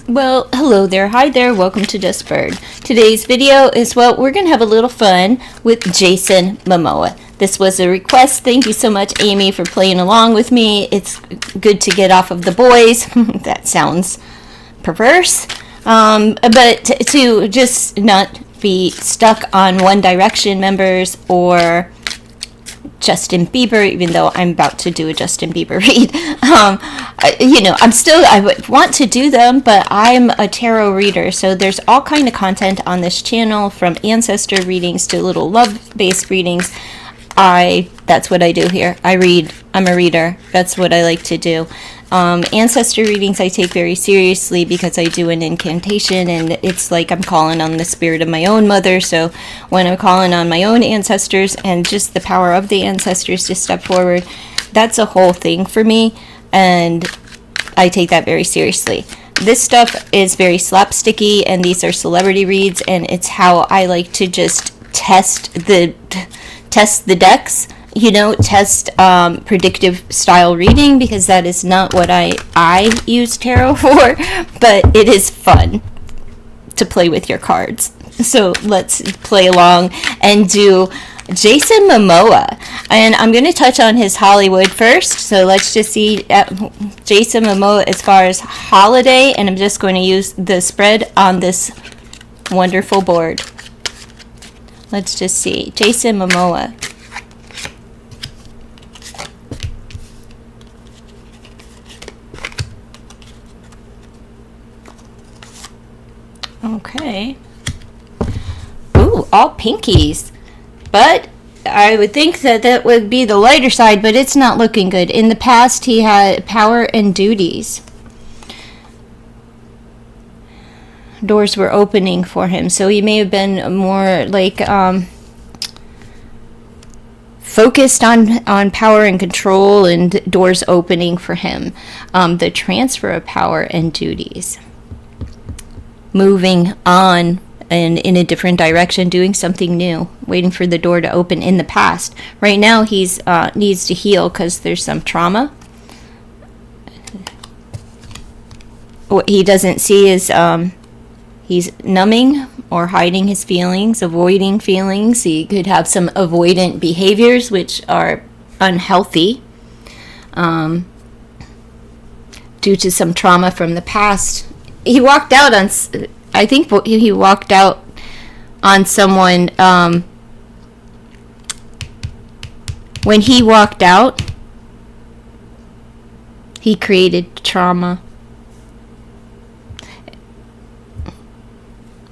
Well, hello there, hi there, welcome to Just Bird. Today's video is, well, we're going to have a little fun with Jason Momoa. This was a request. Thank you so much, Amy, for playing along with me. It's good to get off of the boys. That sounds perverse. But to just not be stuck on One Direction members or Justin Bieber, even though I'm about to do a Justin Bieber read. I would want to do them, but I'm a tarot reader, so there's all kind of content on this channel, from ancestor readings to little love-based readings. That's what I do here. I read. I'm a reader. That's what I like to do. Ancestor readings I take very seriously because I do an incantation, and it's like I'm calling on the spirit of my own mother. So when I'm calling on my own ancestors and just the power of the ancestors to step forward, that's a whole thing for me, and I take that very seriously. This stuff is very slapsticky, and these are celebrity reads, and it's how I like to just test the decks, test predictive style reading, because that is not what I use tarot for, but it is fun to play with your cards. So let's play along and do Jason Momoa. And I'm going to touch on his Hollywood first. So let's just see Jason Momoa as far as holiday, and I'm just going to use the spread on this wonderful board. Let's just see. Jason Momoa. Okay. Ooh, all pinkies. But I would think that would be the lighter side, but it's not looking good. In the past, he had power and duties. Doors were opening for him, so he may have been more like focused on power and control and doors opening for him. The transfer of power and duties. Moving on and in a different direction, doing something new, waiting for the door to open in the past. Right now, he's needs to heal because there's some trauma. What he doesn't see is he's numbing or hiding his feelings, avoiding feelings. He could have some avoidant behaviors, which are unhealthy, due to some trauma from the past. He walked out on, I think he walked out on someone, when he walked out, he created trauma.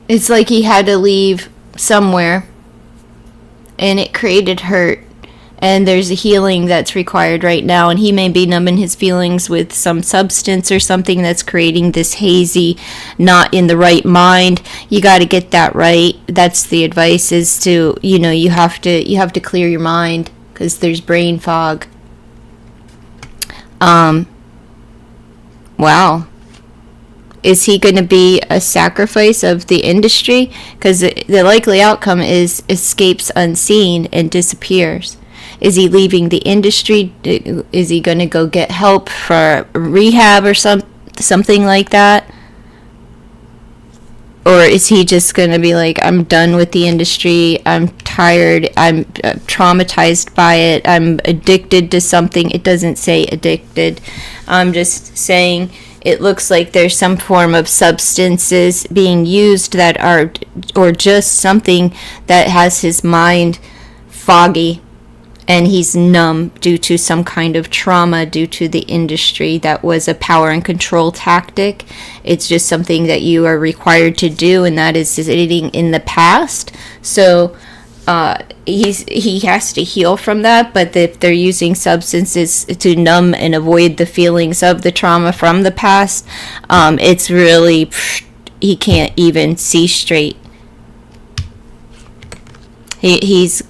It's like he had to leave somewhere, and it created hurt. And there's a healing that's required right now, and he may be numbing his feelings with some substance or something that's creating this hazy, not in the right mind. You got to get that right. That's the advice, is to, you have to clear your mind, because there's brain fog. Wow. Is he going to be a sacrifice of the industry? Because the likely outcome is escapes unseen and disappears. Is he leaving the industry? Is he going to go get help for rehab or something like that? Or is he just going to be like, I'm done with the industry, I'm tired, I'm traumatized by it, I'm addicted to something? It doesn't say addicted. I'm just saying it looks like there's some form of substances being used that are, or just something that has his mind foggy, and he's numb due to some kind of trauma due to the industry that was a power and control tactic. It's just something that you are required to do, and that is sitting in the past. So he has to heal from that, but if they're using substances to numb and avoid the feelings of the trauma from the past, it's really, he can't even see straight. He's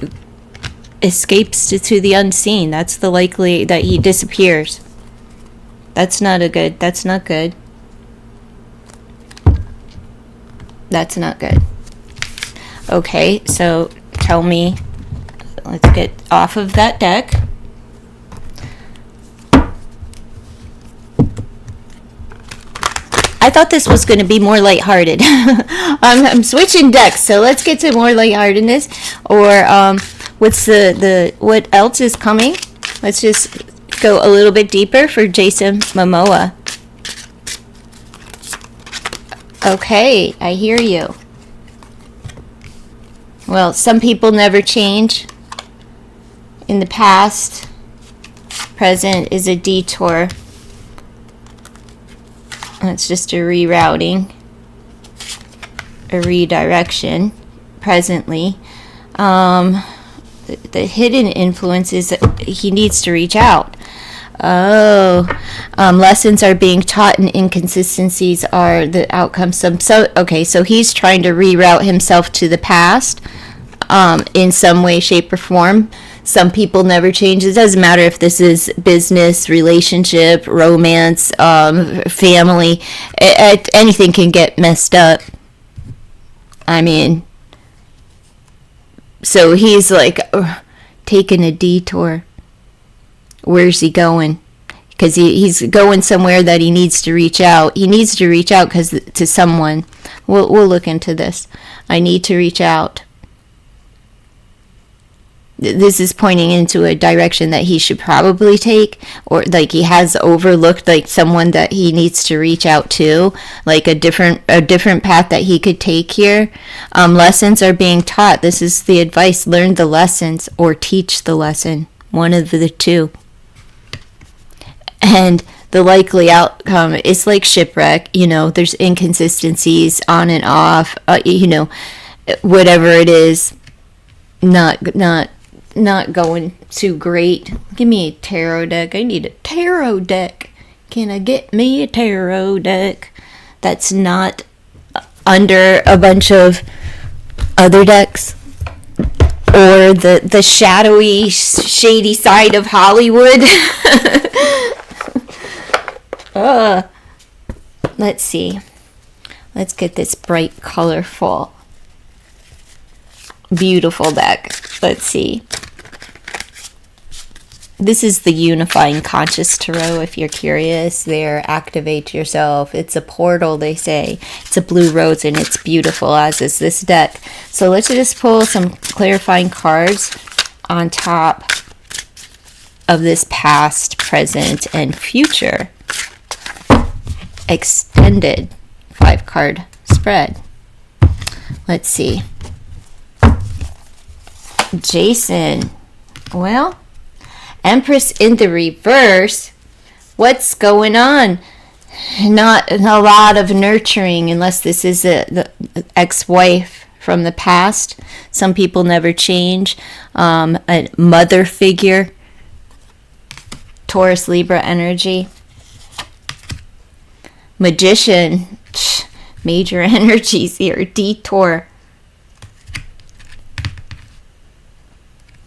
escapes to the unseen. That's the likely that he disappears. That's not good. That's not good. Okay, so tell me, let's get off of that deck. I thought this was going to be more lighthearted. I'm switching decks, so let's get to more lightheartedness. Or what's what else is coming? Let's just go a little bit deeper for Jason Momoa. Okay, I hear you. Well, some people never change. In the past, present is a detour. It's just a rerouting, a redirection. Presently, the hidden influence is that he needs to reach out. Lessons are being taught and inconsistencies are the outcomes. So he's trying to reroute himself to the past in some way, shape, or form. Some people never change. It doesn't matter if this is business, relationship, romance, family. Anything can get messed up. I mean, so he's like taking a detour. Where's he going? Because he's going somewhere that he needs to reach out. He needs to reach out to someone. We'll look into this. I need to reach out. This is pointing into a direction that he should probably take, or like he has overlooked, like someone that he needs to reach out to, like a different path that he could take here. Lessons are being taught. This is the advice: learn the lessons or teach the lesson. One of the two. And the likely outcome is like shipwreck. There's inconsistencies on and off. Whatever it is, not going too great. Give me a tarot deck. I need a tarot deck. Can I get me a tarot deck that's not under a bunch of other decks? Or the shadowy, shady side of Hollywood? Let's see. Let's get this bright, colorful, beautiful deck. Let's see. This is the Unifying Conscious Tarot, if you're curious. There, activate yourself. It's a portal, they say. It's a blue rose, and it's beautiful, as is this deck. So let's just pull some clarifying cards on top of this past, present, and future extended 5-card spread. Let's see. Jason. Well, Empress in the reverse. What's going on? Not a lot of nurturing, unless this is the ex-wife from the past. Some people never change. A mother figure. Taurus, Libra energy. Magician. Major energies here. Detour.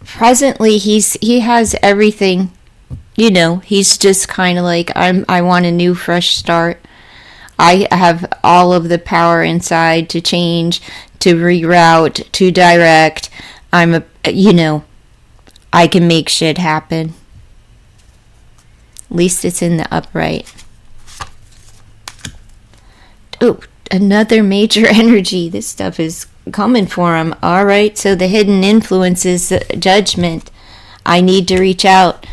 Presently, he has everything. He's just kind of like, I want a new, fresh start. I have all of the power inside to change, to reroute, to direct. I can make shit happen. At least it's in the upright. Oh, another major energy. This stuff is coming for him. All right, so the hidden influence is judgment. I need to reach out.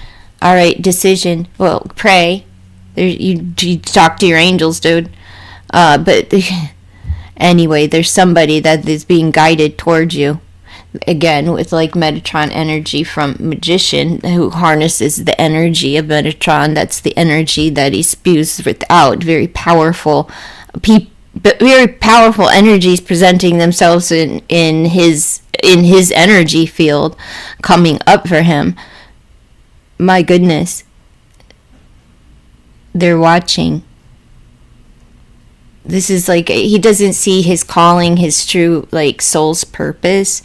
All right, decision. Well, pray. You talk to your angels, dude. But anyway, there's somebody that is being guided towards you. Again, with like Metatron energy from Magician, who harnesses the energy of Metatron. That's the energy that he spews without. Very powerful but very powerful energies presenting themselves in his energy field, coming up for him. My goodness, they're watching. This is like, he doesn't see his calling, his true like soul's purpose,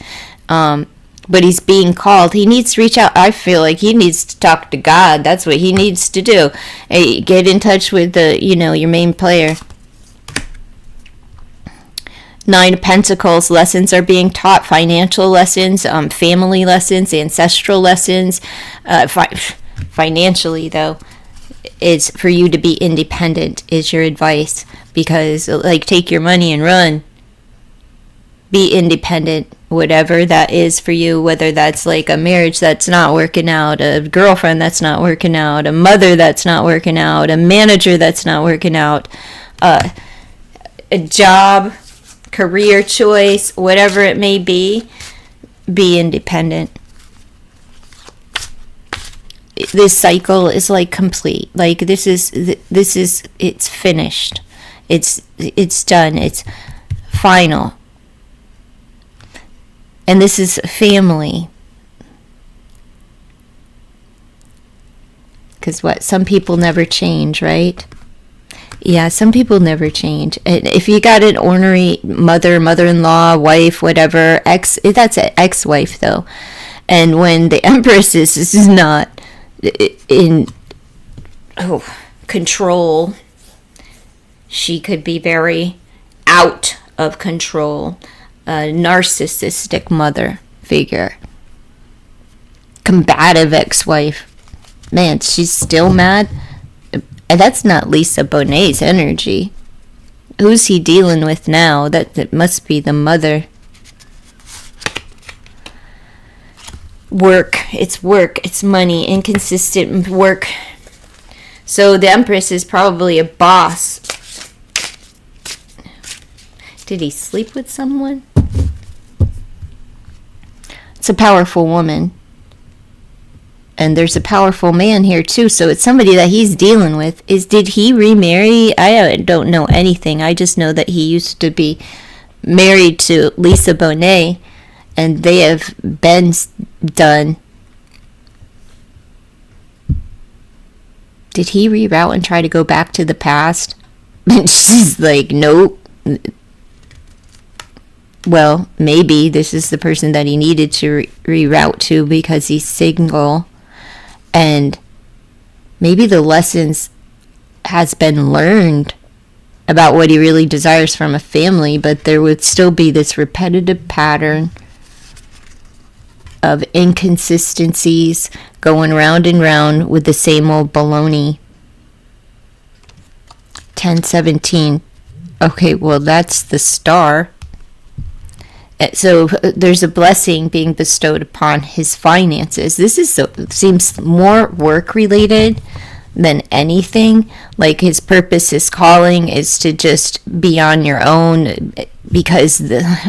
but he's being called. He needs to reach out. I feel like he needs to talk to God. That's what he needs to do. Hey, get in touch with your main player. 9 of Pentacles. Lessons are being taught. Financial lessons, family lessons, ancestral lessons. Financially, though, is for you to be independent, is your advice. Because, like, take your money and run. Be independent, whatever that is for you, whether that's like a marriage that's not working out, a girlfriend that's not working out, a mother that's not working out, a manager that's not working out, a job, career choice, whatever it may be independent. This cycle is like complete. Like this is it's finished. It's done. It's final. And this is family. Because what? Some people never change, right? Yeah, some people never change. And if you got an ornery mother, mother-in-law, wife, whatever, that's an ex-wife though. And when the Empress is not in control, she could be very out of control. A narcissistic mother figure. Combative ex-wife. Man, she's still mad. And that's not Lisa Bonet's energy. Who's he dealing with now? That must be the mother. Work. It's money. Inconsistent work. So the Empress is probably a boss. Did he sleep with someone? It's a powerful woman. And there's a powerful man here too, so it's somebody that he's dealing with. Did he remarry? I don't know anything. I just know that he used to be married to Lisa Bonet, and they have been done. Did he reroute and try to go back to the past? And she's like, nope. Well, maybe this is the person that he needed to reroute to because he's single. And maybe the lessons has been learned about what he really desires from a family, but there would still be this repetitive pattern of inconsistencies going round and round with the same old baloney. 1017. Okay, well, that's the star. So there's a blessing being bestowed upon his finances. This seems more work related than anything. Like his purpose, his calling is to just be on your own because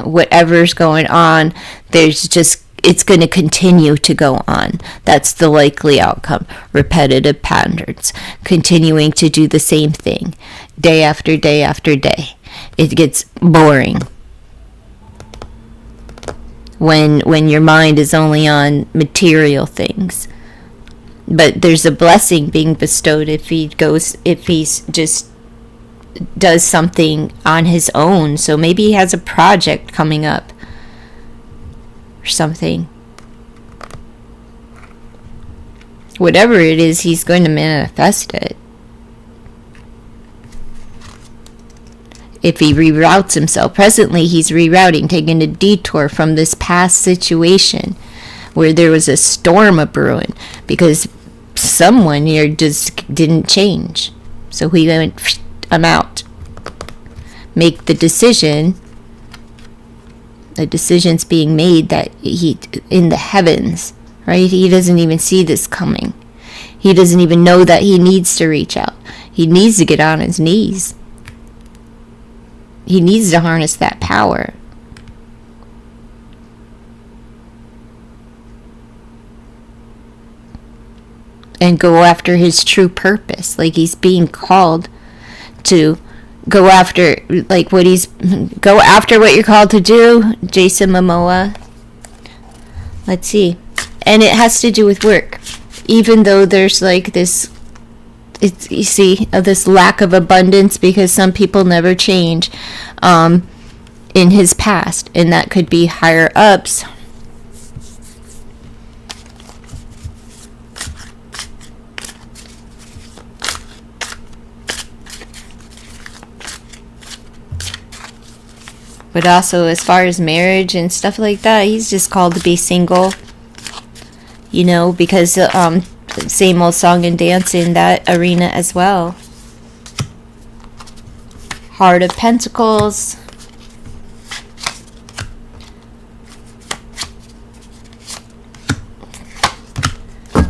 whatever's going on, it's going to continue to go on. That's the likely outcome. Repetitive patterns, continuing to do the same thing day after day after day. It gets boring. When your mind is only on material things. But there's a blessing being bestowed if he's just does something on his own. So maybe he has a project coming up or something. Whatever it is, he's going to manifest it. If he reroutes himself. Presently, he's rerouting, taking a detour from this past situation where there was a storm a-brewing because someone here just didn't change. So he went, I'm out. Make the decision. The decision's being made that he, in the heavens, right? He doesn't even see this coming. He doesn't even know that he needs to reach out. He needs to get on his knees. He needs to harness that power. And go after his true purpose. Like he's being called to go after, go after what you're called to do, Jason Momoa. Let's see. And it has to do with work. Even though there's like this, you see, this lack of abundance because some people never change in his past. And that could be higher ups. But also, as far as marriage and stuff like that, he's just called to be single. You know, because same old song and dance in that arena as well. Heart of Pentacles.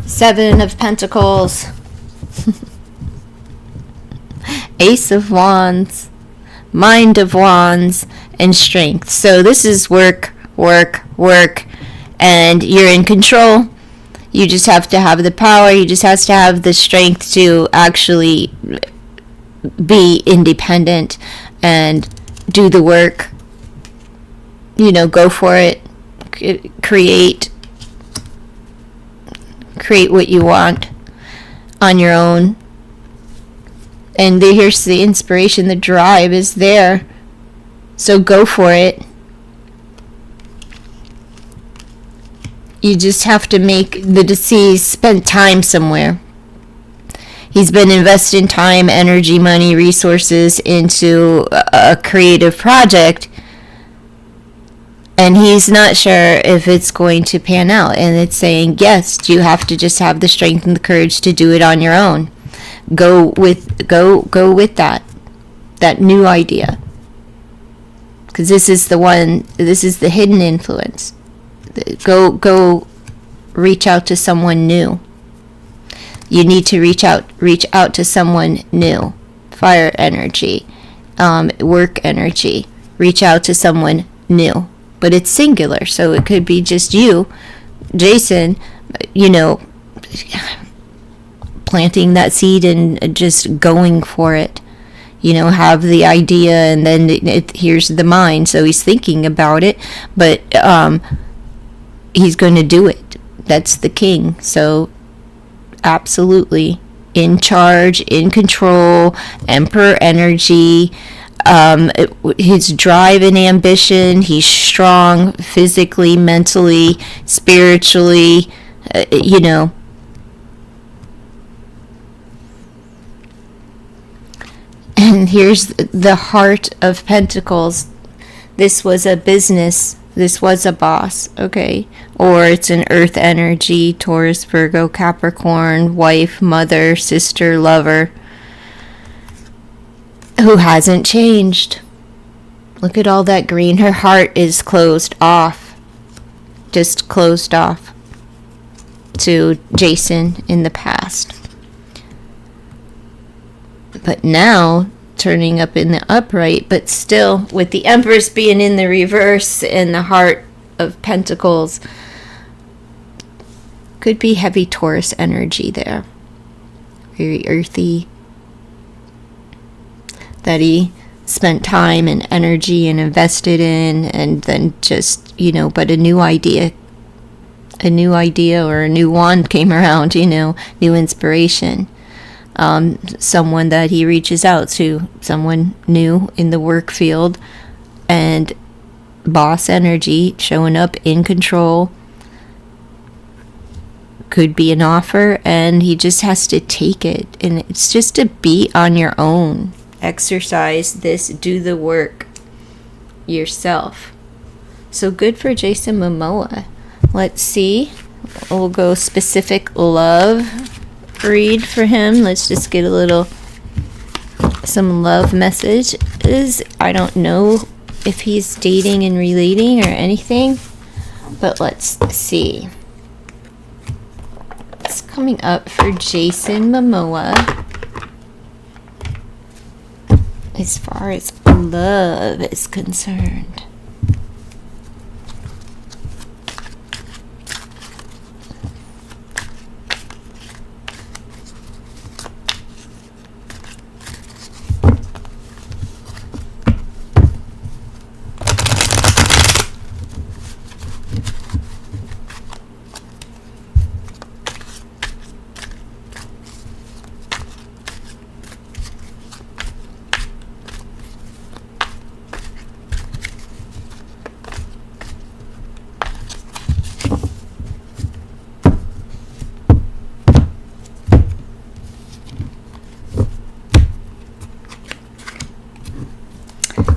Seven of Pentacles. Ace of Wands. Mind of Wands. And Strength. So this is work, work, work. And you're in control. You just have to have the power. You just have to have the strength to actually be independent and do the work. You know, go for it. Create what you want on your own. And here's the inspiration. The drive is there. So go for it. You just have to make the deceased spend time somewhere. He's been investing time, energy, money, resources into a creative project, and he's not sure if it's going to pan out. And it's saying, yes, you have to just have the strength and the courage to do it on your own. Go with that new idea, because this is the hidden influence. Go reach out to someone new. You need to reach out to someone new. Fire energy, work energy. Reach out to someone new. But it's singular, so it could be just you, Jason, you know, planting that seed and just going for it. You know, have the idea, and then here's the mind. So he's thinking about it, but he's going to do it. That's the king. So absolutely in charge, in control, emperor energy. His drive and ambition. He's strong physically, mentally, spiritually, you know. And here's the Heart of Pentacles. This was a business. This was a boss, okay? Or it's an earth energy, Taurus, Virgo, Capricorn, wife, mother, sister, lover, who hasn't changed. Look at all that green. Her heart is closed off. Just closed off to Jason in the past. But now, turning up in the upright, but still with the Empress being in the reverse and the Heart of Pentacles, could be heavy Taurus energy there. Very earthy. That he spent time and energy and invested in, and then just, you know, but a new idea or a new wand came around, you know, new inspiration. Someone that he reaches out to, someone new in the work field, and boss energy showing up in control. Could be an offer, and he just has to take it, and it's just to be on your own. Exercise this, do the work yourself. So good for Jason Momoa. Let's see. We'll go specific love read for him. Let's just get some love messages. I don't know if he's dating and relating or anything, but let's see. What's coming up for Jason Momoa as far as love is concerned?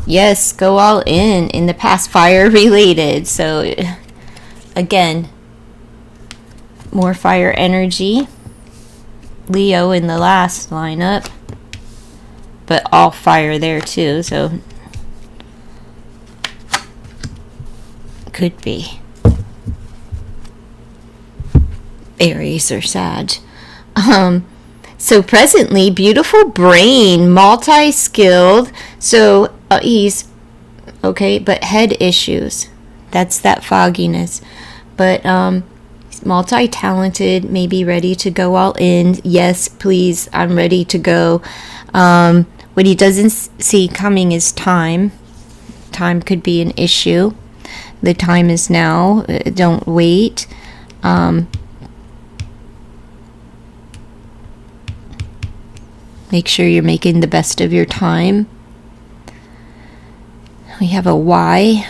Yes, go all in the past, fire related. So again, more fire energy. Leo in the last lineup, but all fire there too, so could be Aries or Sag. So presently, beautiful brain, multi-skilled. So he's okay, but head issues. That's that fogginess. But he's multi-talented, maybe ready to go all in. Yes, please, I'm ready to go. What he doesn't see coming is time. Time could be an issue. The time is now. Don't wait. Make sure you're making the best of your time. We have a Y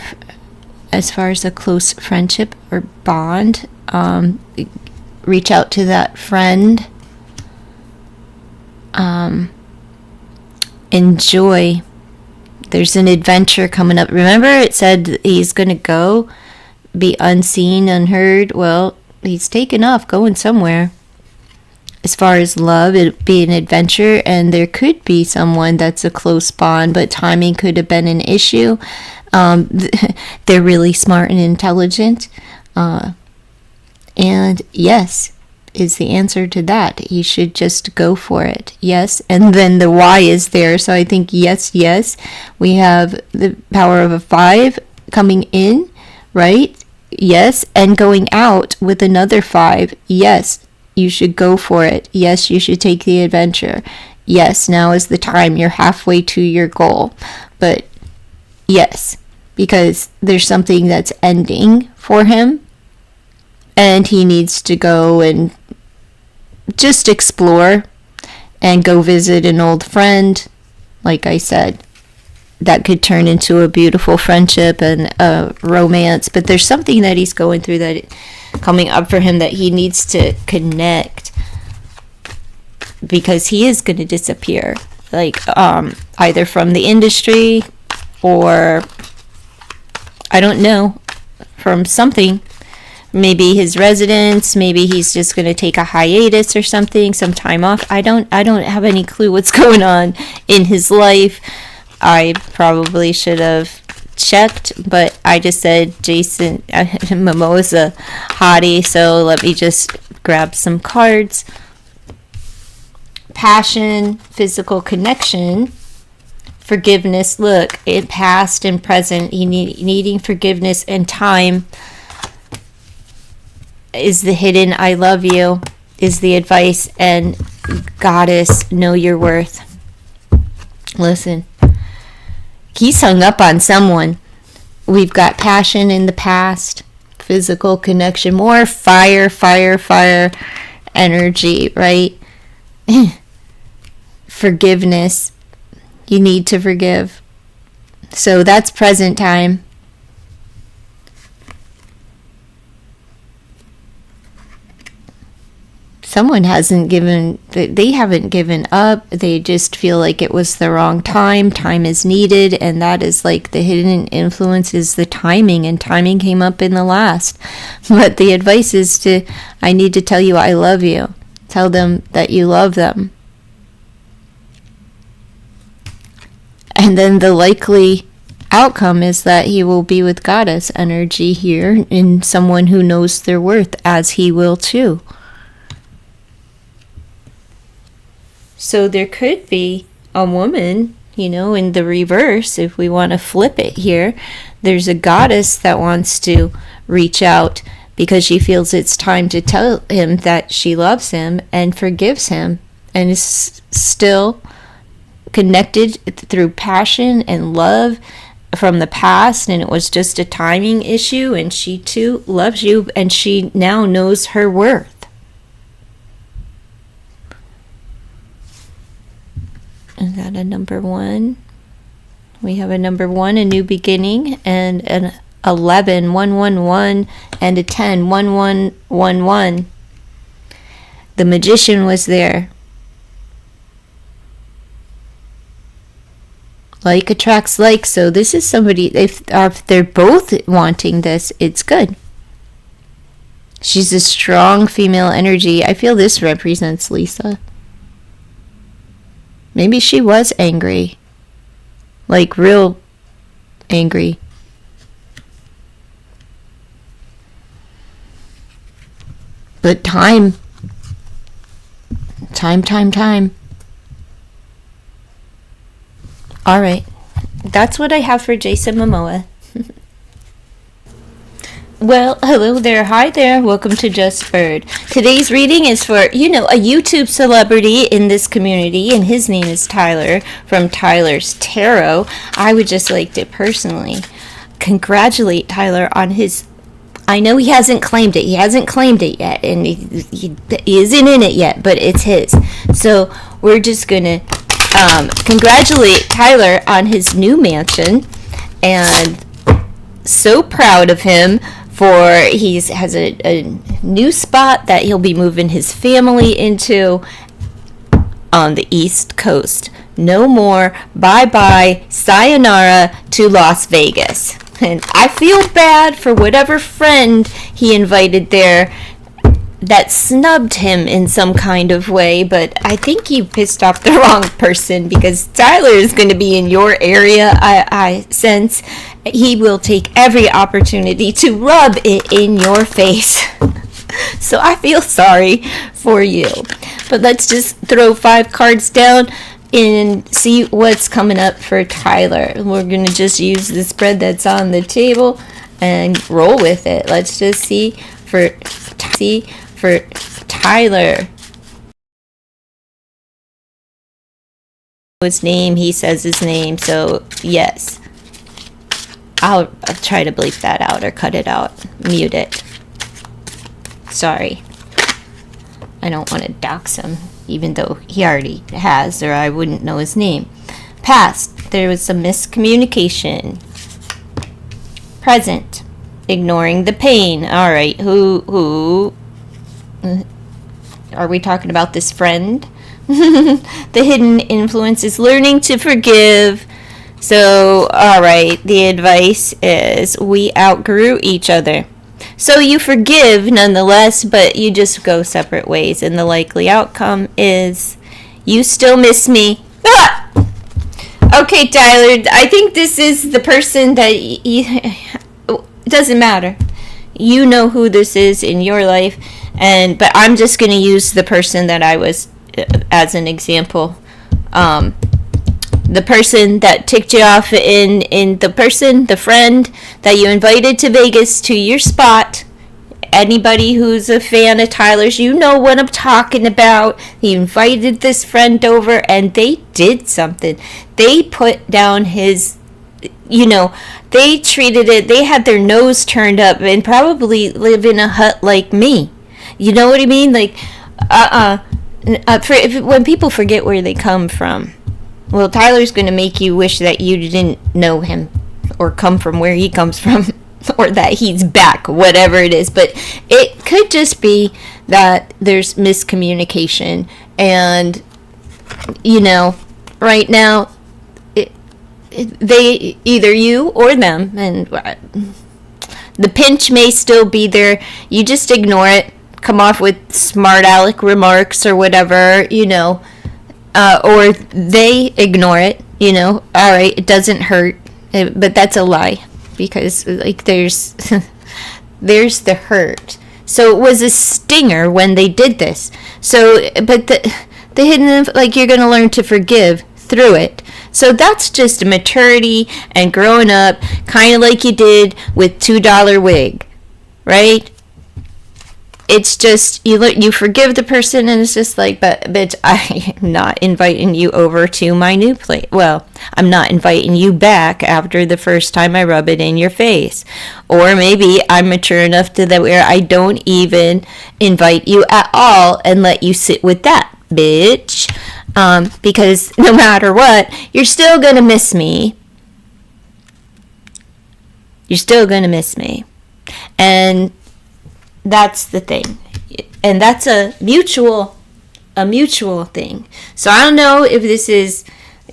as far as a close friendship or bond. Reach out to that friend. Enjoy. There's an adventure coming up. Remember, it said he's going to go be unseen, unheard. Well, he's taken off, going somewhere. As far as love, it'd be an adventure, and there could be someone that's a close bond, but timing could have been an issue. They're really smart and intelligent. And yes is the answer to that. You should just go for it. Yes. And then the Y is there. So I think yes, yes. We have the power of a 5 coming in, right? Yes. And going out with another 5. Yes. You should go for it. Yes, you should take the adventure. Yes, now is the time. You're halfway to your goal. But yes, because there's something that's ending for him, and he needs to go and just explore and go visit an old friend. Like I said, that could turn into a beautiful friendship and a romance. But there's something that he's going through that coming up for him that he needs to connect, because he is going to disappear, like either from the industry or I don't know, from something, maybe his residence, maybe he's just going to take a hiatus or something, some time off. I don't have any clue what's going on in his life. I probably should have checked, but I just said Jason Momoa's a hottie, so let me just grab some cards. Passion, physical connection, forgiveness. Look, in past and present, needing forgiveness, and time is the hidden I love you, is the advice, and goddess, know your worth. Listen, he's hung up on someone. We've got passion in the past, physical connection, more fire energy, right? Forgiveness. You need to forgive. So that's present time. Someone hasn't given, they haven't given up. They just feel like it was the wrong time. Time is needed, and that is like the hidden influence is the timing, and timing came up in the last. But the advice is I need to tell you I love you. Tell them that you love them. And then the likely outcome is that he will be with goddess energy here, in someone who knows their worth, as he will too. So there could be a woman, in the reverse, if we want to flip it here. There's a goddess that wants to reach out because she feels it's time to tell him that she loves him and forgives him, and is still connected through passion and love from the past, and it was just a timing issue, and she too loves you, and she now knows her worth. Is that a number 1? We have a number 1, a new beginning, and an 11, 111, and a 10, 1111. The magician was there. Like attracts like, so this is somebody, if they're both wanting this, it's good. She's a strong female energy. I feel this represents Lisa. Maybe she was angry. Like, real angry. But time. All right. That's what I have for Jason Momoa. Well, hello there. Hi there. Welcome to Just Heard. Today's reading is for, a YouTube celebrity in this community, and his name is Tyler from Tyler's Tarot. I would just like to personally congratulate Tyler on his... I know he hasn't claimed it. He hasn't claimed it yet, and he isn't in it yet, but it's his. So we're just going to congratulate Tyler on his new mansion, and so proud of him for he has a new spot that he'll be moving his family into on the East Coast. No more bye-bye, sayonara to Las Vegas. And I feel bad for whatever friend he invited there that snubbed him in some kind of way, but I think you pissed off the wrong person, because Tyler is going to be in your area. I sense he will take every opportunity to rub it in your face. So I feel sorry for you. But let's just throw 5 cards down and see what's coming up for Tyler. We're going to just use the spread that's on the table and roll with it. Let's just see for Tyler. His name, he says his name, so yes. I'll try to bleep that out or cut it out. Mute it. Sorry. I don't want to dox him, even though he already has, or I wouldn't know his name. Past, there was some miscommunication. Present, ignoring the pain. All right, who are we talking about? This friend? The hidden influence is learning to forgive. So, all right, the advice is we outgrew each other. So you forgive nonetheless, but you just go separate ways, and the likely outcome is you still miss me. Ah! Okay, Tyler, I think this is the person that it doesn't matter. You know who this is in your life, but I'm just going to use the person that I was as an example. The person that ticked you off the friend that you invited to Vegas to your spot. Anybody who's a fan of Tyler's, you know what I'm talking about. He invited this friend over, and they did something. They put down his, they treated it, they had their nose turned up and probably live in a hut like me. You know what I mean? Like, when people forget where they come from. Well, Tyler's going to make you wish that you didn't know him or come from where he comes from or that he's back, whatever it is. But it could just be that there's miscommunication. And, right now, they, either you or them, and the pinch may still be there. You just ignore it. Come off with smart aleck remarks or whatever, or they ignore it, all right, it doesn't hurt, but that's a lie, because there's the hurt. So it was a stinger when they did this. So, but the hidden, you're going to learn to forgive through it. So that's just maturity and growing up, kind of like you did with $2 wig, right? It's just, you forgive the person, and it's just like, but bitch, I am not inviting you over to my new place. Well, I'm not inviting you back after the first time I rub it in your face. Or maybe I'm mature enough to that where I don't even invite you at all and let you sit with that, bitch. Because no matter what, you're still gonna miss me. You're still gonna miss me. And that's the thing. And that's a mutual thing. So I don't know if this is,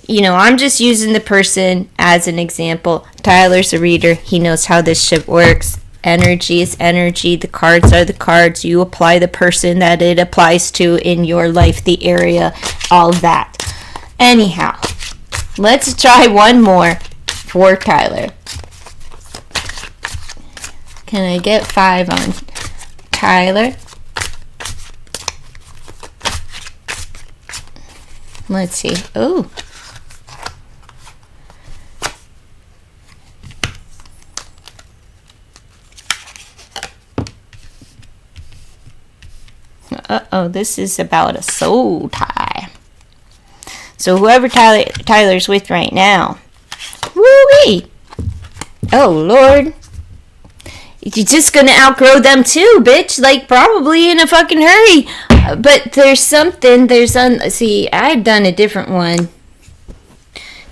I'm just using the person as an example. Tyler's a reader. He knows how this shit works. Energy is energy. The cards are the cards. You apply the person that it applies to in your life, the area, all that. Anyhow, let's try one more for Tyler. Can I get 5 on Tyler? Let's see. Oh. Uh-oh, this is about a soul tie. So whoever Tyler's with right now. Woo-wee! Oh, Lord. You're just gonna outgrow them too, bitch. Like, probably in a fucking hurry. But there's something, see, I've done a different one.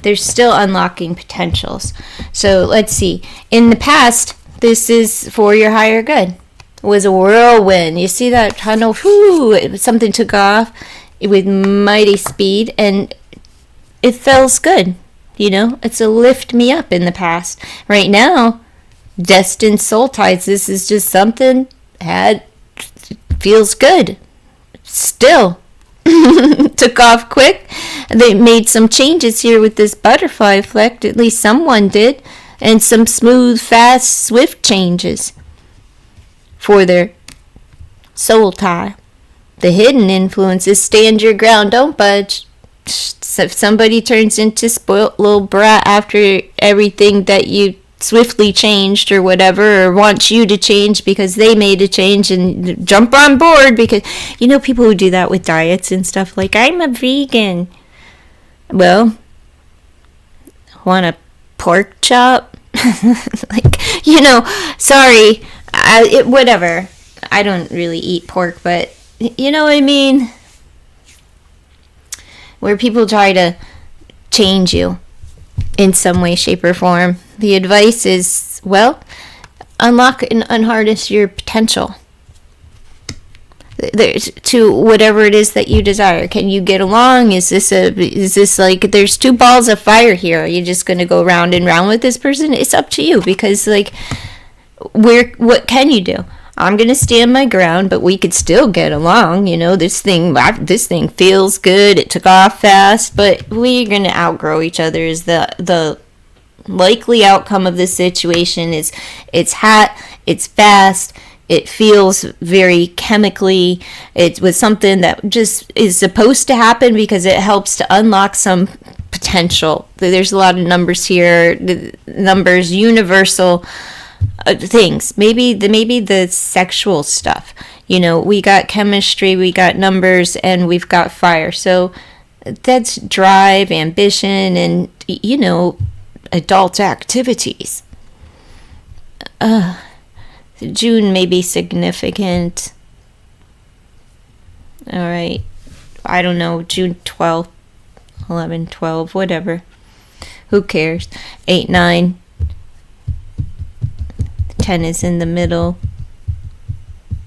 There's still unlocking potentials. So, let's see. In the past, this is for your higher good. It was a whirlwind. You see that tunnel? Whoo! Something took off with mighty speed, and it feels good. You know, it's a lift me up in the past. Right now, destined soul ties. This is just something feels good. Still took off quick. They made some changes here with this butterfly effect. At least someone did, and some smooth, fast, swift changes for their soul tie. The hidden influences: stand your ground, don't budge. So if somebody turns into spoilt little brat after everything that you swiftly changed or whatever, or wants you to change because they made a change, and jump on board because, you know, people who do that with diets and stuff, like, I'm a vegan. Well, want a pork chop? Like, you know, sorry, whatever. I don't really eat pork, but you know what I mean? Where people try to change you in some way, shape, or form. The advice is, well, unlock and unharness your potential to whatever it is that you desire. Can you get along? Is this like, there's 2 balls of fire here? Are you just going to go round and round with this person? It's up to you, because, like, what can you do? I'm going to stand my ground, but we could still get along. You know, this thing feels good. It took off fast, but we're going to outgrow each other. Is the likely outcome of this situation. Is it's hot, it's fast, it feels very chemically. It was something that just is supposed to happen because it helps to unlock some potential. There's a lot of numbers here. The numbers, universal things. Maybe the sexual stuff. You know, we got chemistry, we got numbers, and we've got fire. So that's drive, ambition, and, you know, adult activities. June may be significant. All right. I don't know. June 12th, 11, 12, whatever. Who cares? 8, 9. 10 is in the middle.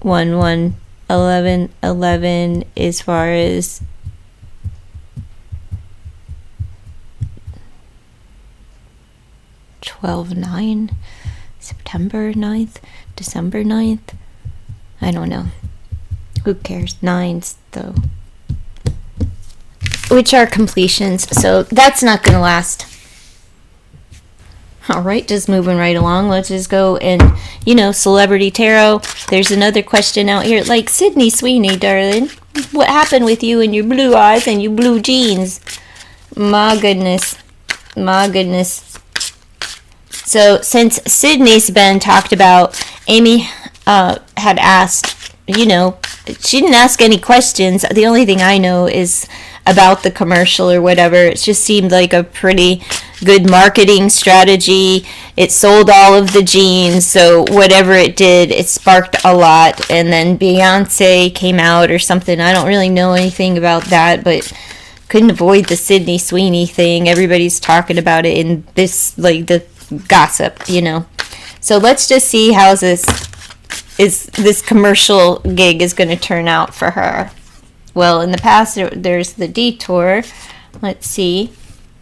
1, 1, 11, 11 as far as (12/9), September 9th, December 9th. I don't know. Who cares? 9s, though. Which are completions, so that's not going to last. Alright, just moving right along. Let's just go and, you know, Celebrity Tarot. There's another question out here. Like, Sydney Sweeney, darling, what happened with you and your blue eyes and your blue jeans? My goodness. My goodness. So, since Sydney's been talked about, Amy had asked, you know, she didn't ask any questions. The only thing I know is about the commercial or whatever. It just seemed like a pretty good marketing strategy. It sold all of the jeans, so whatever it did, it sparked a lot. And then Beyonce came out or something. I don't really know anything about that, but couldn't avoid the Sydney Sweeney thing. Everybody's talking about it in this, like, the gossip, you know. So let's just see how this commercial gig is going to turn out for her. Well, in the past, there's the detour. Let's see.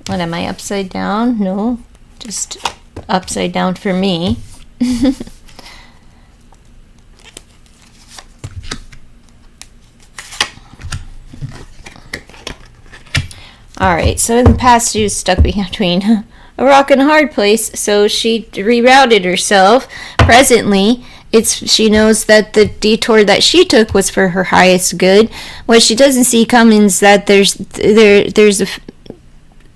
What, am I upside down? No, just upside down for me. Alright, so in the past she was stuck between a rock and a hard place, so she rerouted herself. Presently, she knows that the detour that she took was for her highest good. What she doesn't see coming is that there's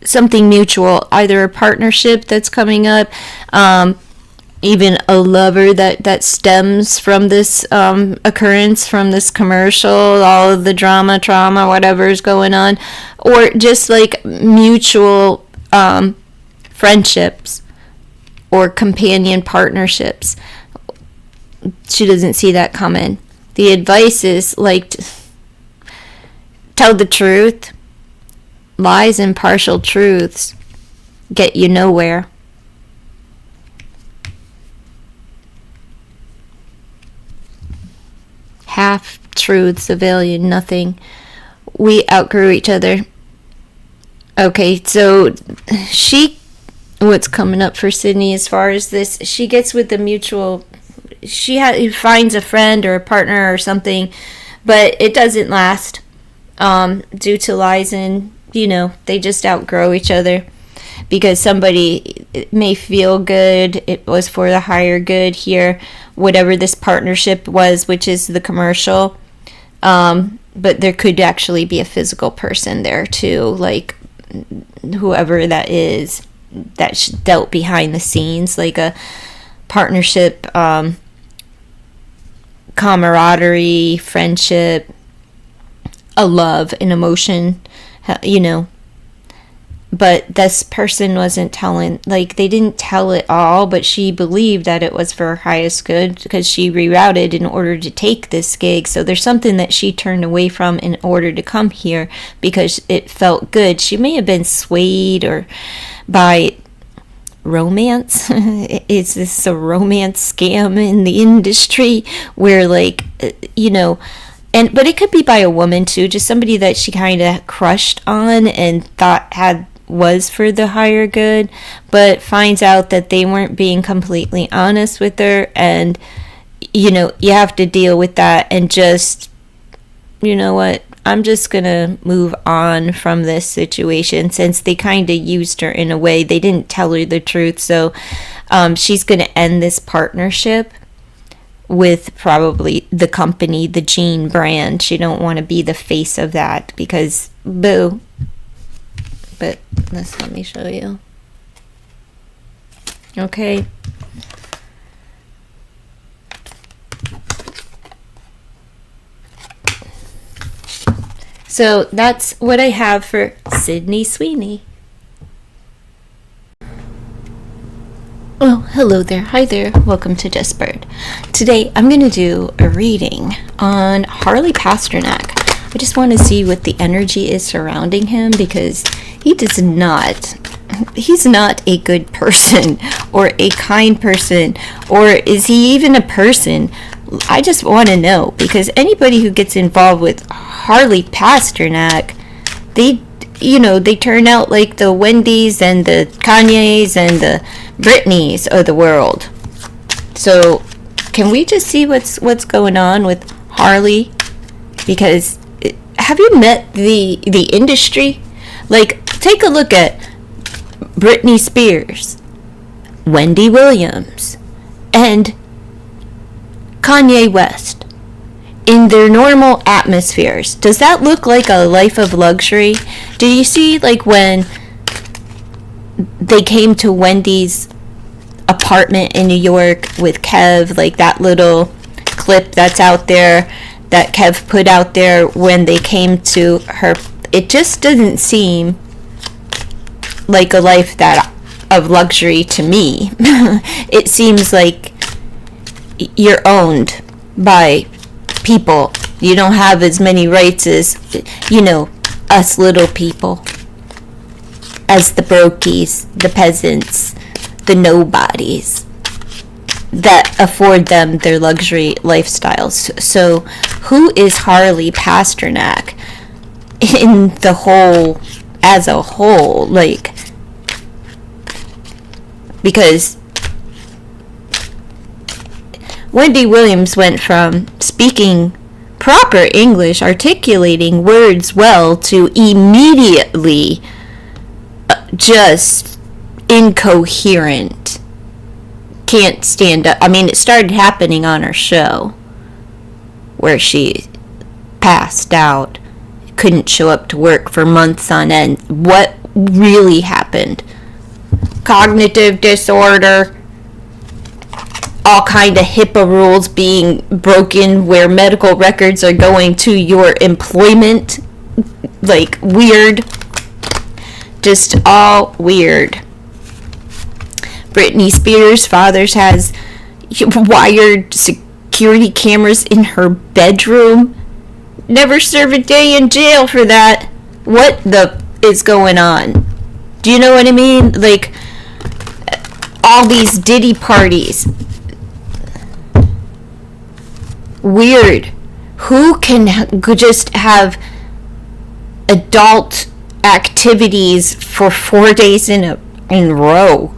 something mutual, either a partnership that's coming up, even a lover that stems from this occurrence, from this commercial, all of the drama, trauma, whatever is going on, or just like mutual friendships or companion partnerships. She doesn't see that coming. The advice is like, tell the truth. Lies and partial truths get you nowhere. Half truths avail you nothing. We outgrew each other. Okay, so what's coming up for Sydney as far as this? She gets with the mutual. She finds a friend or a partner or something, but it doesn't last due to lies, and they just outgrow each other because somebody may feel good. It was for the higher good here, whatever this partnership was, which is the commercial. But there could actually be a physical person there too, like whoever that is that dealt behind the scenes, like a partnership, camaraderie, friendship, a love, an emotion, but this person wasn't telling, like they didn't tell it all, but she believed that it was for her highest good because she rerouted in order to take this gig. So there's something that she turned away from in order to come here because it felt good. She may have been swayed or by romance. Is this a romance scam in the industry where but it could be by a woman too, just somebody that she kind of crushed on and thought was for the higher good, but finds out that they weren't being completely honest with her, and you have to deal with that and just, what, I'm just gonna move on from this situation since they kind of used her in a way. They didn't tell her the truth, so she's gonna end this partnership with probably the company, the Jean brand. She don't want to be the face of that because boo. But let me show you. Okay. So that's what I have for Sydney Sweeney. Oh, hello there. Hi there. Welcome to Just Bird. Today I'm going to do a reading on Harley Pasternak. I just want to see what the energy is surrounding him because he's not a good person or a kind person, or is he even a person? I just want to know, because anybody who gets involved with Harley Pasternak, they turn out like the Wendy's and the Kanye's and the Britneys of the world. So can we just see what's going on with Harley? Because have you met the industry? Like, take a look at Britney Spears, Wendy Williams, and Kanye West in their normal atmospheres. Does that look like a life of luxury? Do you see, like, when they came to Wendy's apartment in New York with Kev, like that little clip that's out there that Kev put out there when they came to her? It just doesn't seem like a life of luxury to me. It seems like you're owned by people. You don't have as many rights as, us little people, as the brokies, the peasants, the nobodies that afford them their luxury lifestyles. So who is Harley Pasternak in the whole, as a whole? Like, because Wendy Williams went from speaking proper English, articulating words well, to immediately just incoherent. Can't stand up. I mean, it started happening on her show where she passed out, couldn't show up to work for months on end. What really happened? Cognitive disorder, all kind of HIPAA rules being broken where medical records are going to your employment, like weird, just all weird. Britney Spears' father has wired security cameras in her bedroom. Never serve a day in jail for that. What the is going on? Do you know what I mean? Like, all these Diddy parties. Weird. Who can just have adult activities for 4 days in a row?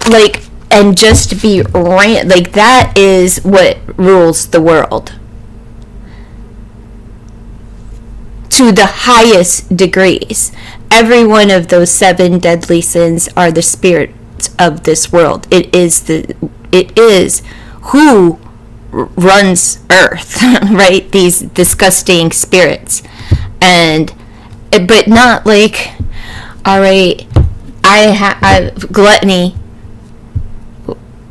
Like, and just be like, that is what rules the world to the highest degrees. Every one of those 7 deadly sins are the spirits of this world. It is who runs earth, right? These disgusting spirits. And but not like, all right, I gluttony.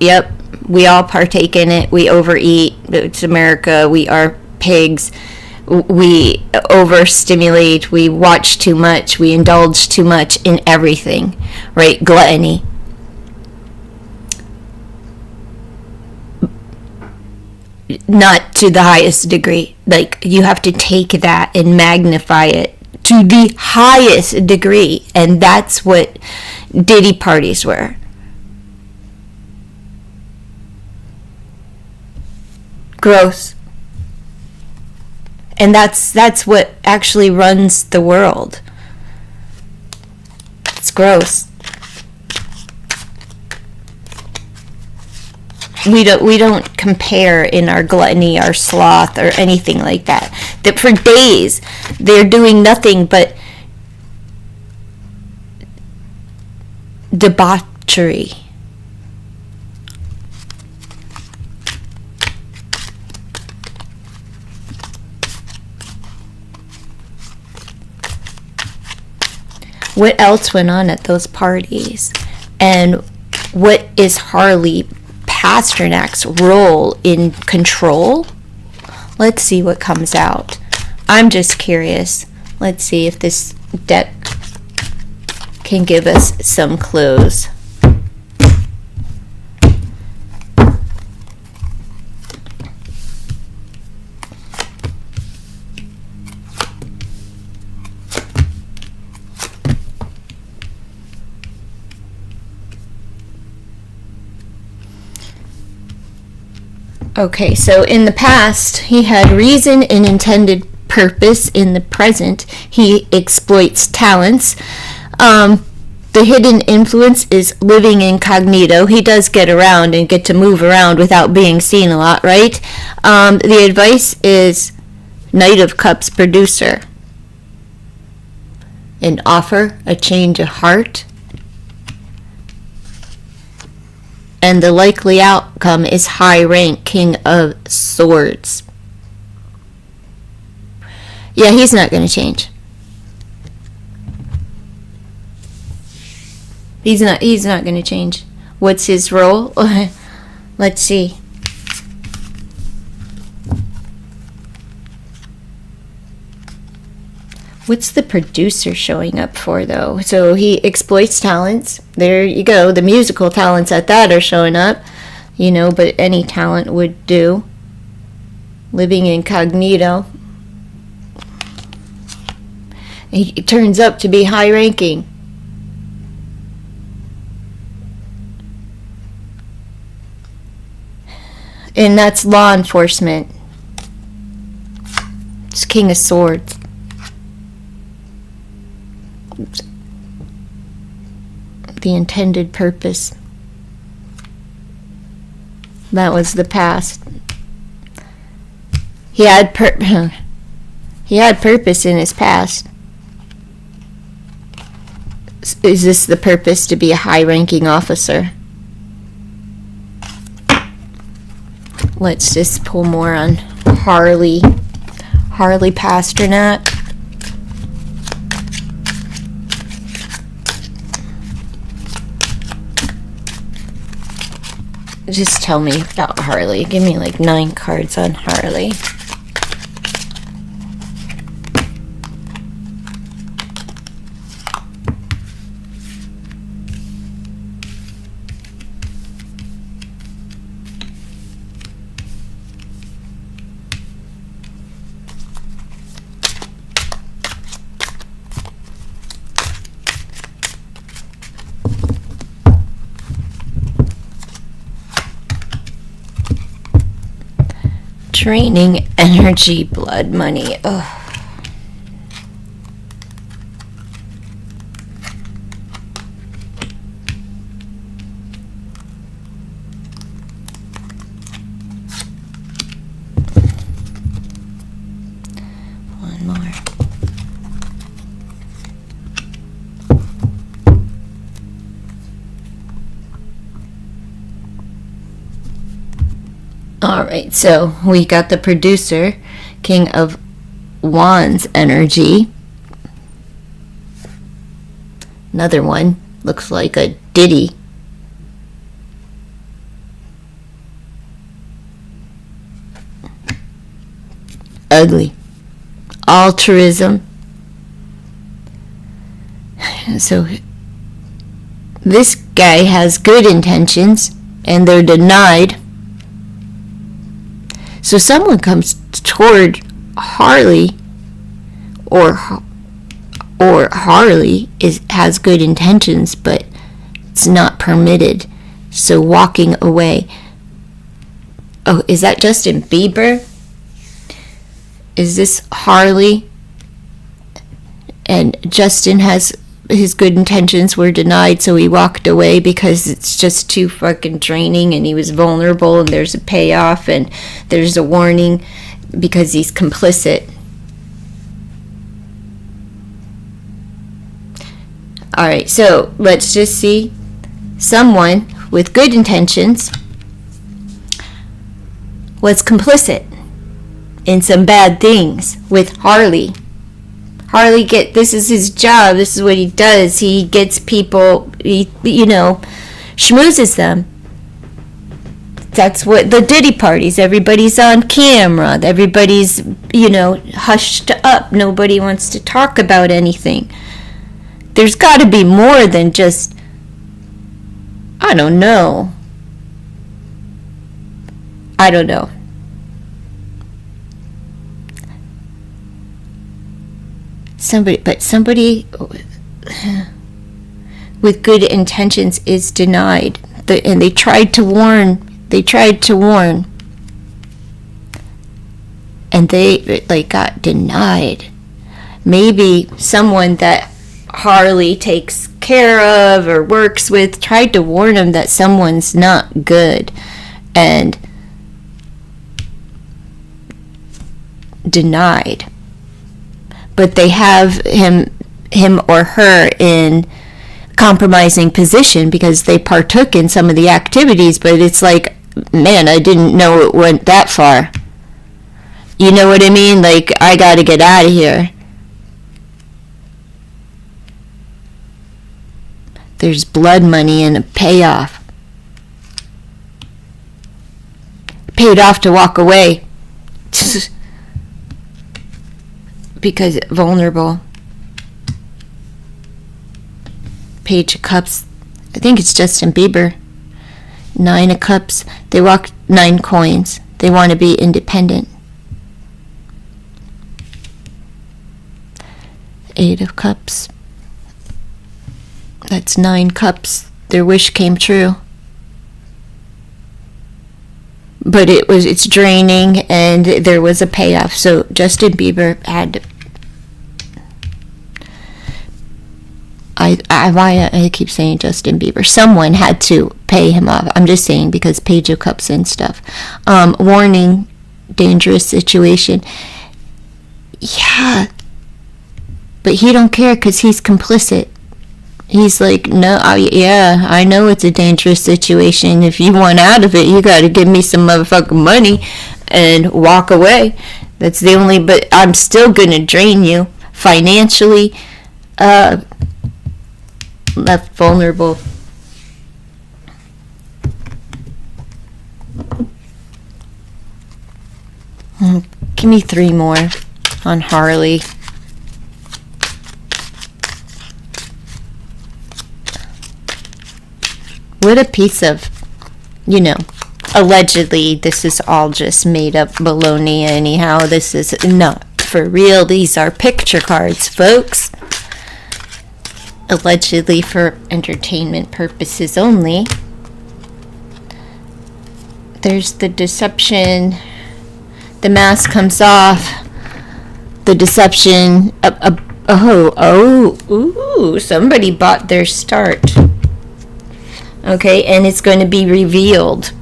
Yep, we all partake in it. We overeat. It's America. We are pigs. We overstimulate. We watch too much. We indulge too much in everything, right? Gluttony. Not to the highest degree. Like, you have to take that and magnify it to the highest degree. And that's what Diddy parties were. Gross. And that's what actually runs the world. It's gross. We don't compare in our gluttony, our sloth, or anything like that. That for days they're doing nothing but debauchery. What else went on at those parties? And what is Harley Pasternak's role in control? Let's see what comes out. I'm just curious. Let's see if this deck can give us some clues. Okay, so in the past, he had reason and intended purpose. In the present, he exploits talents. The hidden influence is living incognito. He does get around and get to move around without being seen a lot, right? The advice is Knight of Cups producer. An offer, a change of heart. And the likely outcome is high rank, King of Swords. Yeah, he's not going to change. He's not going to change. What's his role? Let's see. What's the producer showing up for, though? So he exploits talents. There you go. The musical talents at that are showing up. You know, but any talent would do. Living incognito. He turns up to be high-ranking. And that's law enforcement. It's King of Swords. The intended purpose. That was the past. He had purpose in his past. Is this the purpose, to be a high-ranking officer? Let's just pull more on Harley Pasternak. Just tell me about Harley. Give me like 9 cards on Harley. Draining energy, blood money. Ugh. One more. Alright, so we got the producer, King of Wands energy. Another one, looks like a ditty. Ugly. Altruism. So this guy has good intentions and they're denied. So someone comes toward Harley, or Harley has good intentions, but it's not permitted. So walking away. Oh, is that Justin Bieber? Is this Harley? And Justin has his good intentions were denied, so he walked away because it's just too fucking draining, and he was vulnerable, and there's a payoff, and there's a warning because he's complicit. Alright, so let's just see. Someone with good intentions was complicit in some bad things with Harley. Harley this is his job, this is what he does. He gets people, he schmoozes them. That's what the Diddy parties, everybody's on camera, everybody's, hushed up, nobody wants to talk about anything. There's got to be more than just, I don't know. Somebody with good intentions is denied. And they tried to warn. And they got denied. Maybe someone that Harley takes care of or works with tried to warn him that someone's not good. And denied. But they have him or her in compromising position because they partook in some of the activities, but it's like, man, I didn't know it went that far. You know what I mean? Like, I gotta get out of here. There's blood money and a payoff. Paid off to walk away. Because vulnerable. Page of Cups. I think it's Justin Bieber. 9 of Cups. They walk 9 coins. They want to be independent. 8 of Cups. That's 9 cups. Their wish came true. But it's draining, and there was a payoff. So Justin Bieber had to, I keep saying Justin Bieber. Someone had to pay him off. I'm just saying because Page of Cups and stuff. Warning, dangerous situation. Yeah. But he don't care because he's complicit. He's like, no, yeah, I know it's a dangerous situation. If you want out of it, you gotta give me some motherfucking money and walk away. That's the only, but I'm still gonna drain you financially. Left vulnerable. Give me 3 more on Harley. What a piece of, allegedly, this is all just made up baloney anyhow. This is not for real. These are picture cards, folks. Allegedly for entertainment purposes only. There's the deception. The mask comes off. The deception. Somebody bought their start. Okay, and it's going to be revealed.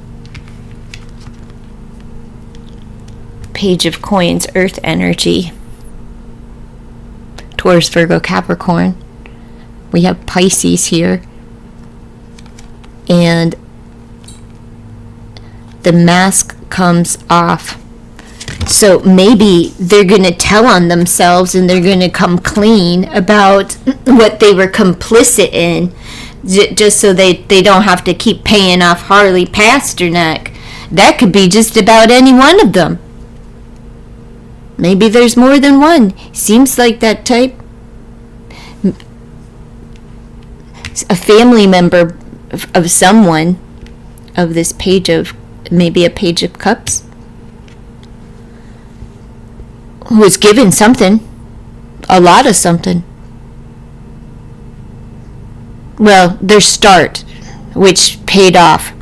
Page of Coins, Earth energy. Taurus, Virgo, Capricorn. We have Pisces here. And the mask comes off. So maybe they're going to tell on themselves and they're going to come clean about what they were complicit in. Just so they don't have to keep paying off Harley Pasternak. That could be just about any one of them. Maybe there's more than one. Seems like that type. A family member of someone of this page of, maybe a Page of Cups, was given something. A lot of something. Well, their start, which paid off,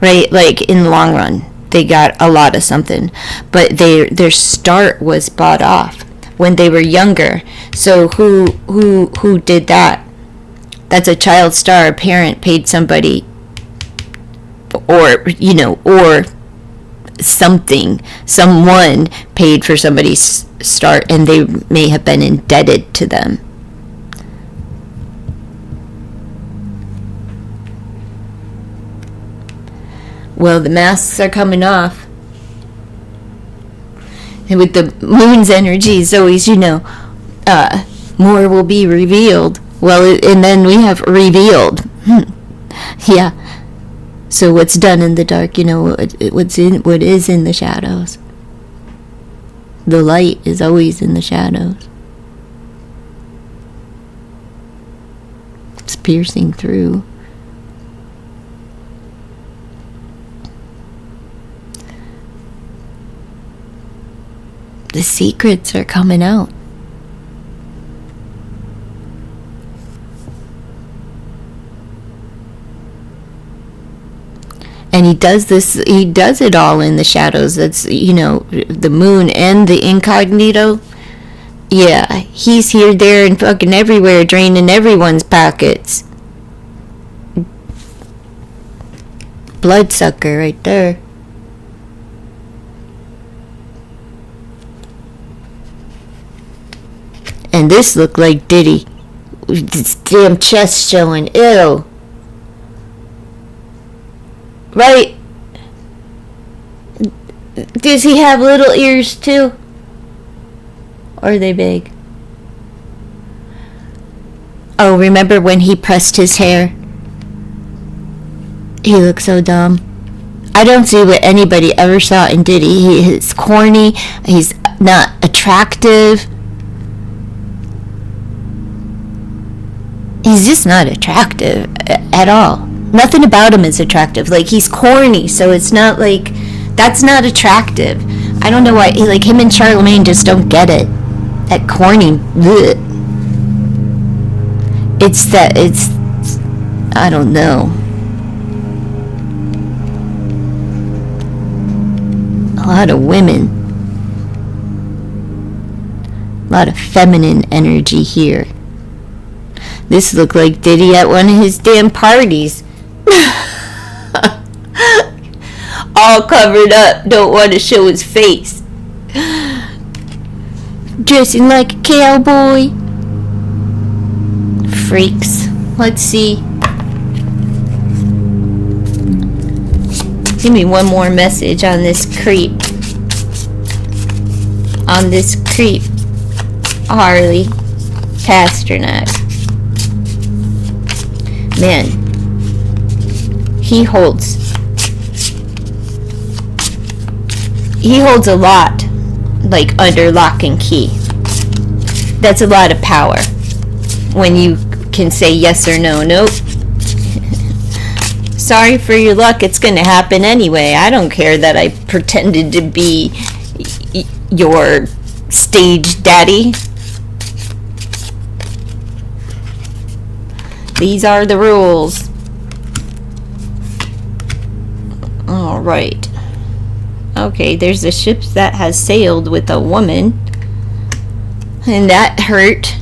right? Like in the long run, they got a lot of something, but their start was bought off when they were younger. So who did that? That's a child star. A parent paid somebody, or something. Someone paid for somebody's start, and they may have been indebted to them. Well, the masks are coming off. And with the moon's energy, is always, more will be revealed. Well, and then we have revealed. Yeah. So what's done in the dark, what is in the shadows. The light is always in the shadows. It's piercing through. The secrets are coming out. And he does it all in the shadows. That's, the moon and the incognito. Yeah, he's here, there, and fucking everywhere, draining everyone's pockets. Bloodsucker right there. And this looked like Diddy. This damn chest showing. Ew. Right? Does he have little ears too? Or are they big? Oh, remember when he pressed his hair? He looked so dumb. I don't see what anybody ever saw in Diddy. He's corny. He's not attractive. He's just not attractive at all. Nothing about him is attractive. Like, he's corny, so it's not like, that's not attractive. I don't know why, like, him and Charlemagne just don't get it. That corny, bleh. It's, I don't know. A lot of women. A lot of feminine energy here. This looked like Diddy at one of his damn parties. All covered up, don't want to show his face. Dressing like a cowboy. Freaks. Let's see. Give me one more message on this creep. On this creep, Harley Pasternak. Man, he holds a lot, like, under lock and key. That's a lot of power when you can say yes or no. Nope. Sorry for your luck, it's gonna happen anyway. I don't care that I pretended to be your stage daddy. These are the rules. All right. Okay, there's a ship that has sailed with a woman, and that hurt.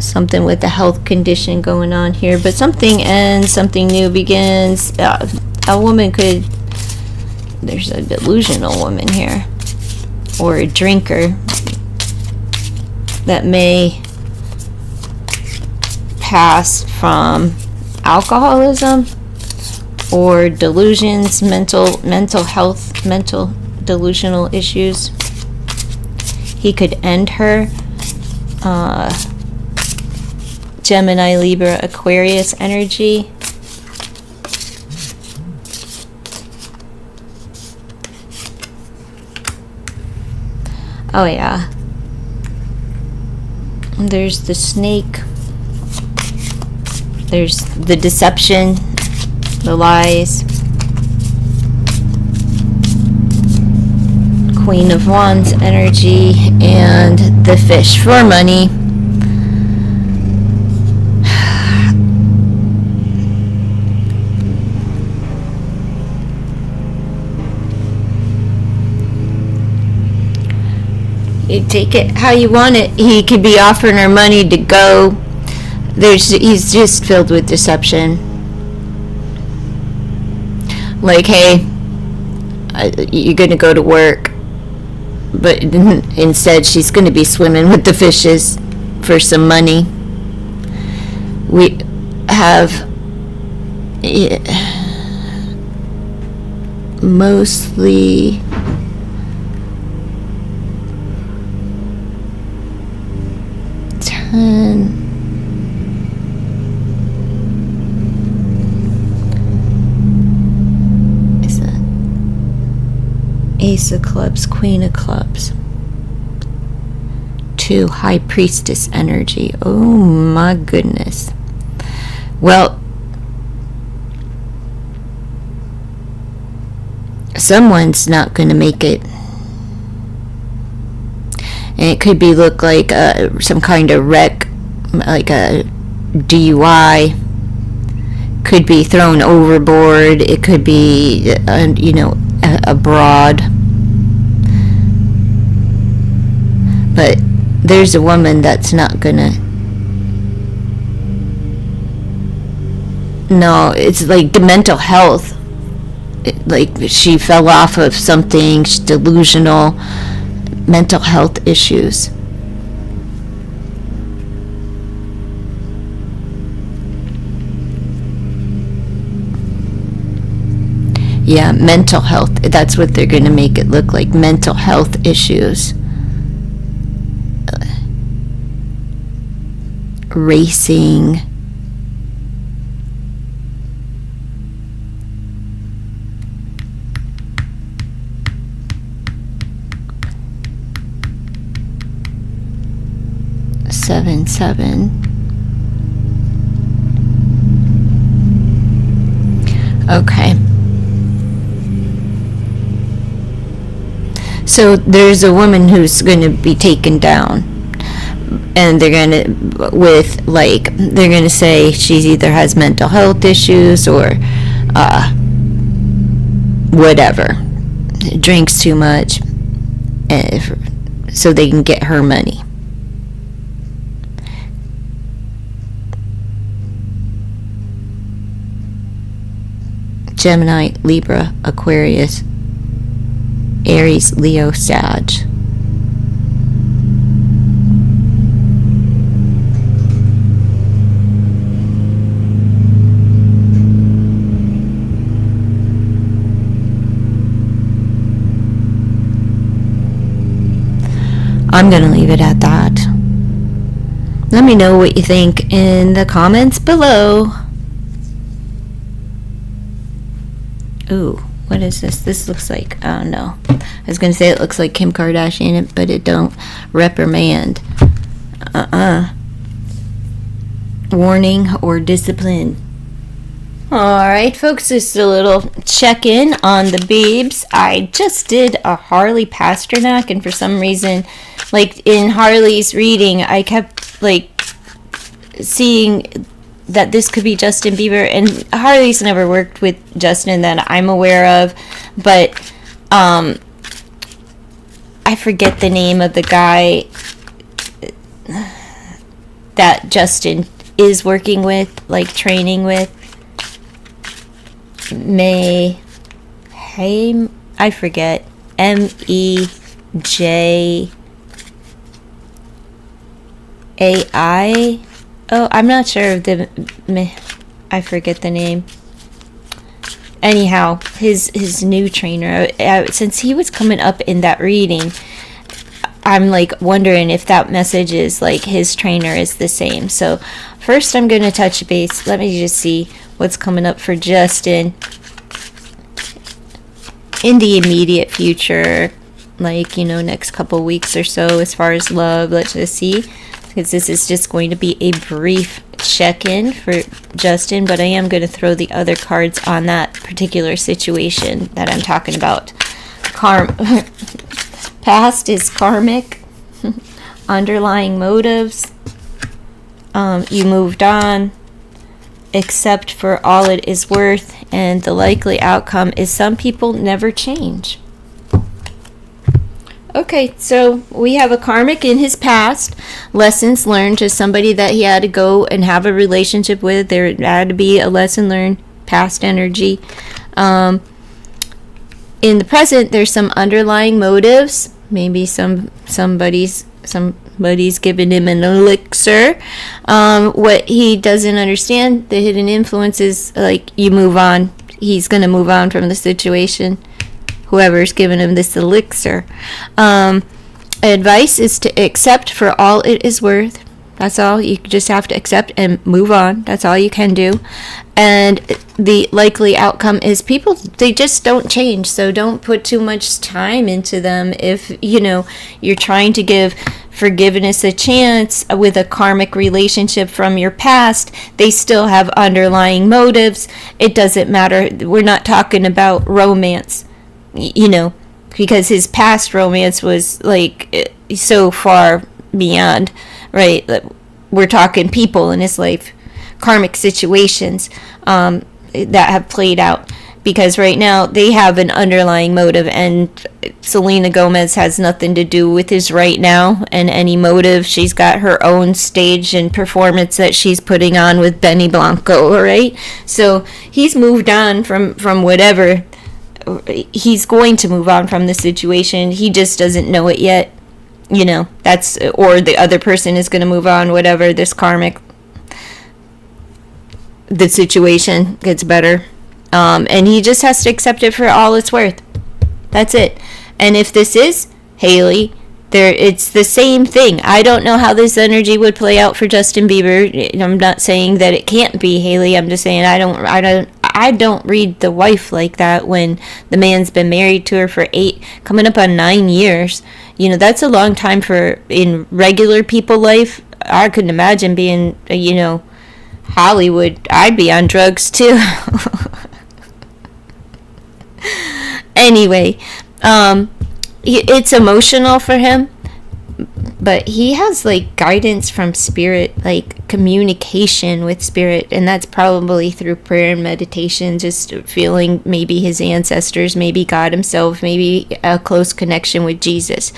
Something with a health condition going on here, but something ends, something new begins. A woman could, there's a delusional woman here, or a drinker that may pass from alcoholism or delusions, mental health, mental delusional issues. He could end her. Gemini, Libra, Aquarius energy. Oh yeah. There's the snake. There's the deception, the lies. Queen of Wands energy, and the fish for money. You take it how you want it. He could be offering her money to go. He's just filled with deception. Like, hey, you're gonna go to work, but instead she's gonna be swimming with the fishes for some money. We have mostly is that Ace of Clubs, Queen of Clubs, 2 High Priestess energy. Oh my goodness. Well, someone's not going to make it. And it could be look like some kind of wreck, like a DUI. Could be thrown overboard. It could be, abroad. But there's a woman that's not gonna. No, it's like the mental health. Like she fell off of something. She's delusional. Mental health issues. Yeah, mental health. That's what they're going to make it look like. Mental health issues. Racing. Seven. Okay. So there's a woman who's going to be taken down, and they're going to say she's either has mental health issues or whatever, drinks too much, so they can get her money. Gemini, Libra, Aquarius, Aries, Leo, Sag. I'm gonna leave it at that. Let me know what you think in the comments below. Ooh, what is this? This looks like, oh no. I was gonna say it looks like Kim Kardashian, but it don't. Reprimand. Warning or discipline. Alright, folks, just a little check-in on the Biebs. I just did a Harley Pasternak, and for some reason, like, in Harley's reading, I kept, like, seeing that this could be Justin Bieber, and Harley's never worked with Justin that I'm aware of, but, I forget the name of the guy that Justin is working with, like, training with. I forget. Mejai. Oh, I'm not sure of I forget the name. Anyhow, his new trainer, since he was coming up in that reading, I'm like wondering if that message is like his trainer is the same. So first I'm going to touch base. Let me just see what's coming up for Justin in the immediate future, like, you know, next couple weeks or so, as far as love. Let's just see, because this is just going to be a brief check-in for Justin, but I am going to throw the other cards on that particular situation that I'm talking about. Past is karmic. Underlying motives. You moved on. Accept for all it is worth, and the likely outcome is some people never change. Okay, so we have a karmic in his past, lessons learned to somebody that he had to go and have a relationship with. There had to be a lesson learned, past energy. In the present, there's some underlying motives. Maybe somebody's giving him an elixir. What he doesn't understand, the hidden influences, like, you move on. He's going to move on from the situation. Whoever's giving him this elixir. Advice is to accept for all it is worth. That's all. You just have to accept and move on. That's all you can do. And the likely outcome is people, they just don't change. So don't put too much time into them. If, you know, you're trying to give forgiveness a chance with a karmic relationship from your past, they still have underlying motives. It doesn't matter. We're not talking about romance, you know, because his past romance was like so far beyond, right? We're talking people in his life, karmic situations that have played out, because right now they have an underlying motive, and Selena Gomez has nothing to do with his right now and any motive. She's got her own stage and performance that she's putting on with Benny Blanco, right? So he's moved on from whatever. He's going to move on from the situation. He just doesn't know it yet. You know, that's, or the other person is going to move on, whatever, this karmic, the situation gets better. And he just has to accept it for all it's worth. That's it. And if this is Haley, it's the same thing. I don't know how this energy would play out for Justin Bieber. I'm not saying that it can't be Haley. I'm just saying I don't read the wife like that when the man's been married to her for 8, coming up on 9 years. You know, that's a long time for in regular people life. I couldn't imagine being, you know, Hollywood. I'd be on drugs too. Anyway, it's emotional for him, but he has like guidance from spirit, like communication with spirit, and that's probably through prayer and meditation, just feeling maybe his ancestors, maybe God himself, maybe a close connection with Jesus,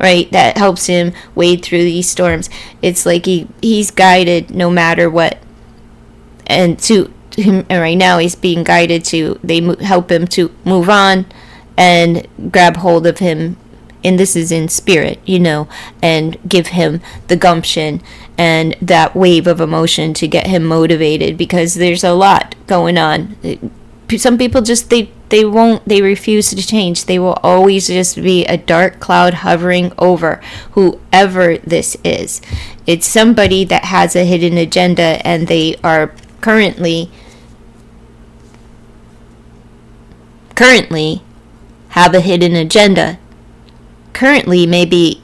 right? That helps him wade through these storms. It's like he's guided no matter what, and to him right now he's being guided to, they help him to move on and grab hold of him, and this is in spirit, you know, and give him the gumption and that wave of emotion to get him motivated, because there's a lot going on. some people just they refuse to change. They will always just be a dark cloud hovering over whoever this is. It's somebody that has a hidden agenda, and they are currently have a hidden agenda. Currently maybe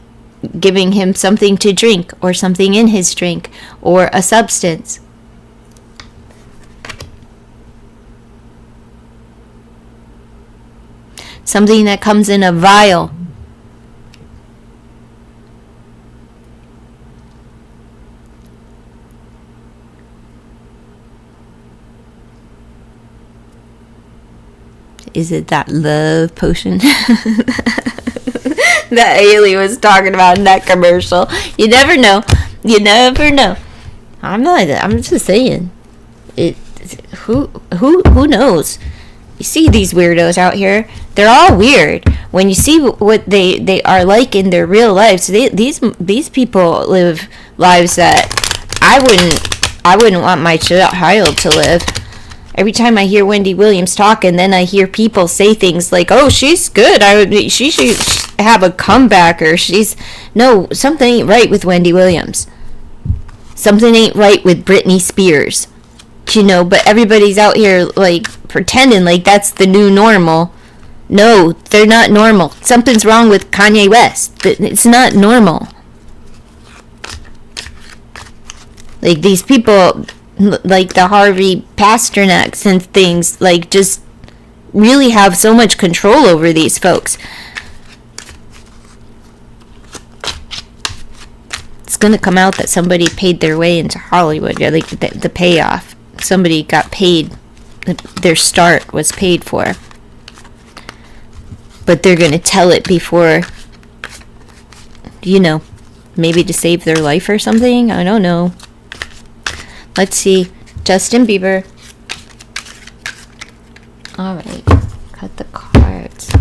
giving him something to drink, or something in his drink, or a substance. Something that comes in a vial. Is it that love potion that Haley was talking about in that commercial? You never know. You never know. I'm just saying. Who knows? You see these weirdos out here. They're all weird. When you see what they are like in their real lives, these people live lives that I wouldn't want my child to live. Every time I hear Wendy Williams talk, and then I hear people say things like, "Oh, she's good. She should have a comeback," or no, something ain't right with Wendy Williams. Something ain't right with Britney Spears. But everybody's out here like pretending like that's the new normal. No, they're not normal. Something's wrong with Kanye West. It's not normal. Like these people, like the Harvey Pasternaks and things, like just really have so much control over these folks. It's gonna come out that somebody paid their way into Hollywood. Yeah, like the payoff. Somebody got paid. Their start was paid for. But they're gonna tell it before, maybe to save their life or something. I don't know. Let's see. Justin Bieber. Alright. Cut the cards.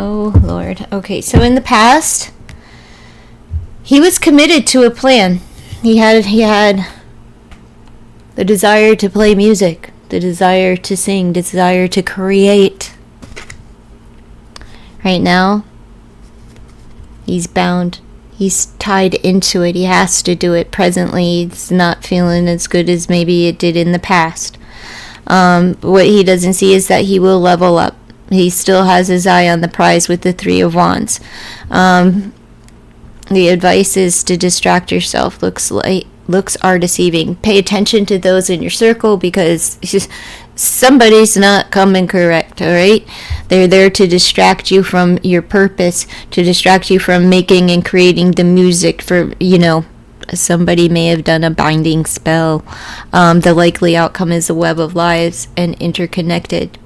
Oh, Lord. Okay, so in the past, he was committed to a plan. He had the desire to play music, the desire to sing, desire to create. Right now, he's bound. He's tied into it. He has to do it presently. It's not feeling as good as maybe it did in the past. What he doesn't see is that he will level up. He still has his eye on the prize with the Three of Wands. The advice is to distract yourself. Looks are deceiving. Pay attention to those in your circle, because somebody's not coming correct, all right? They're there to distract you from your purpose, to distract you from making and creating the music for, somebody may have done a binding spell. The likely outcome is a web of lives and interconnected.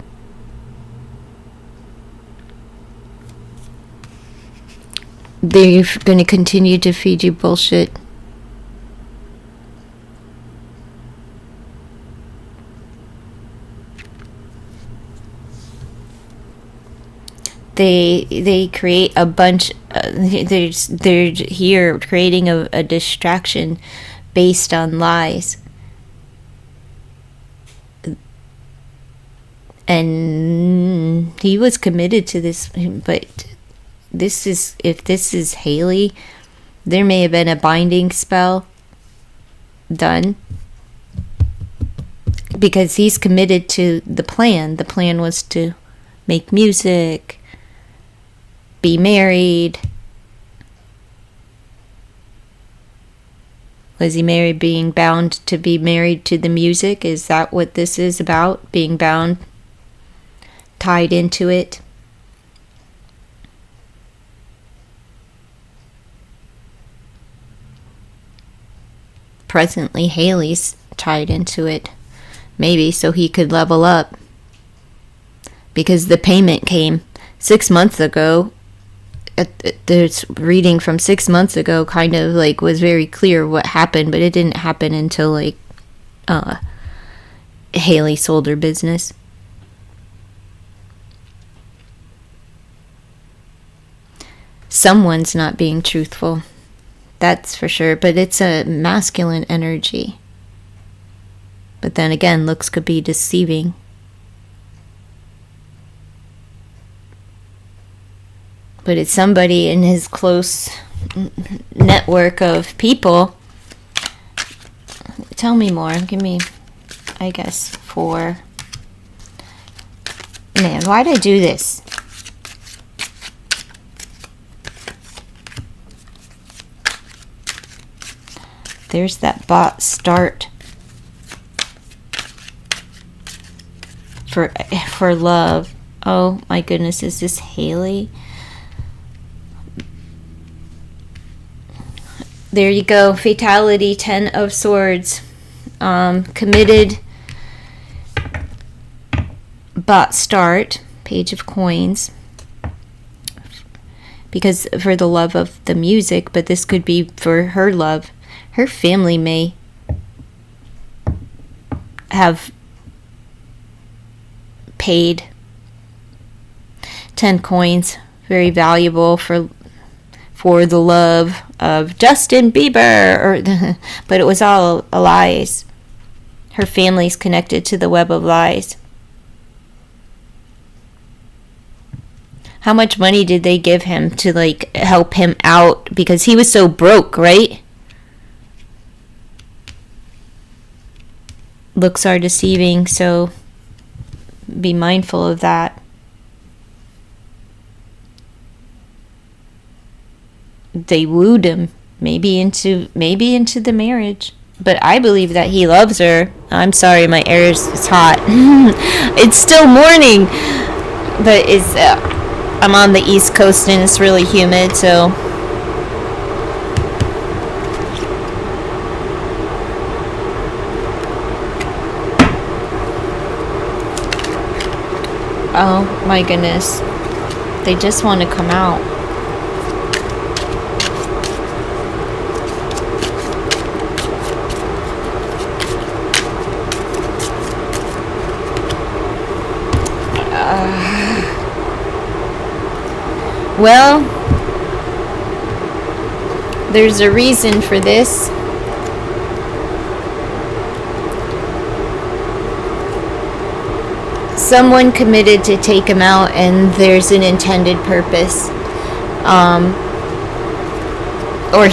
They're going to continue to feed you bullshit. They create a bunch. They're here creating a distraction based on lies. And he was committed to this, but if this is Haley, there may have been a binding spell done, because he's committed to the plan. The plan was to make music, be married. Was he married, being bound to be married to the music? Is that what this is about? Being bound, tied into it? Presently, Haley's tied into it, maybe so he could level up, because the payment came 6 months ago. this reading from 6 months ago kind of like was very clear what happened, but it didn't happen until like Haley sold her business. Someone's not being truthful, that's for sure, but it's a masculine energy. But then again, looks could be deceiving. But it's somebody in his close network of people. Tell me more. Give me, I guess, 4. Man, why'd I do this? There's that bot start for love. Oh my goodness, is this Haley? There you go. Fatality, 10 of Swords. Committed. Bot start. Page of Coins. Because for the love of the music, but this could be for her love. Her family may have paid 10 coins. Very valuable for the love of Justin Bieber, but it was all lies. Her family's connected to the web of lies. How much money did they give him to like help him out? Because he was so broke, right? Looks are deceiving, so be mindful of that. They wooed him, maybe into the marriage. But I believe that he loves her. I'm sorry, my air is hot. It's still morning, but I'm on the East Coast and it's really humid, so oh my goodness, they just want to come out. Well, there's a reason for this. Someone committed to take him out, and there's an intended purpose. Or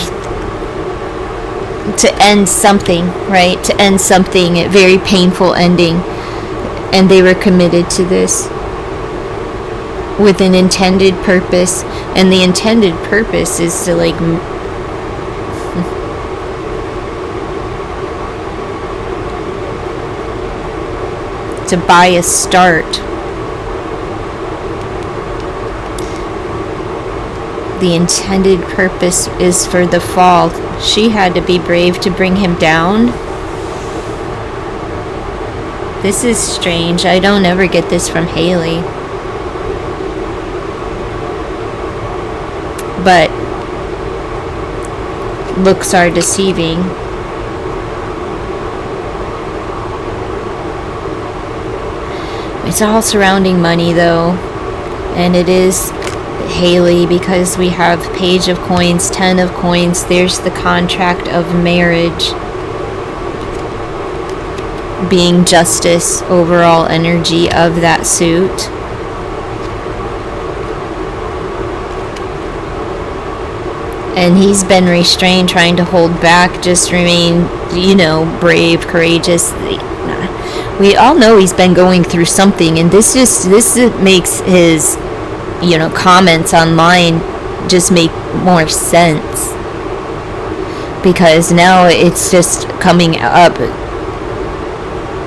to end something, right? To end something, a very painful ending. And they were committed to this with an intended purpose, and the intended purpose is to like to buy a start. The intended purpose is for the fall. She had to be brave to bring him down. This is strange. I don't ever get this from Haley. But looks are deceiving. It's all surrounding money though, and it is Haley because we have Page of Coins, 10 of Coins. There's the contract of marriage being justice, overall energy of that suit. And he's been restrained, trying to hold back, just remain, brave, courageous. We all know he's been going through something, and this makes his, comments online just make more sense. Because now it's just coming up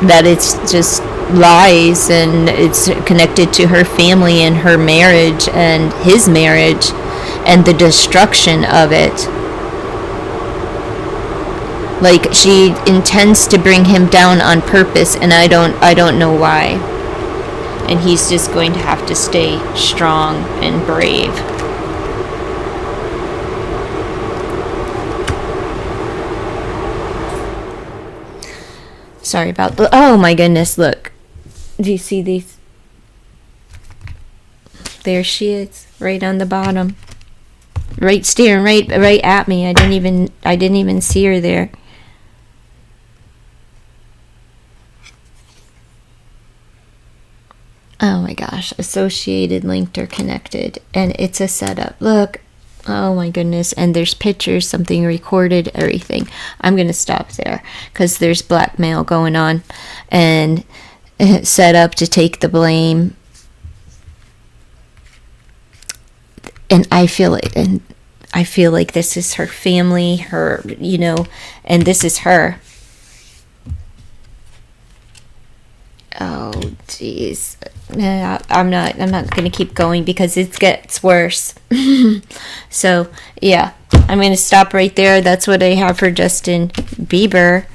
that it's just lies, and it's connected to her family and her marriage and his marriage, and the destruction of it. Like, she intends to bring him down on purpose, and I don't know why. And he's just going to have to stay strong and brave. Sorry about the... Oh my goodness, look. Do you see these? There she is, right on the bottom. Right, staring right at me. I didn't even see her there. Oh my gosh, associated, linked, or connected. And it's a setup. Look. Oh my goodness. And there's pictures, something recorded, everything. I'm going to stop there because there's blackmail going on and set up to take the blame. And I feel it. And I feel like this is her family, her, you know, and this is her. Oh, jeez. I'm not going to keep going because it gets worse. So, yeah. I'm going to stop right there. That's what I have for Justin Bieber.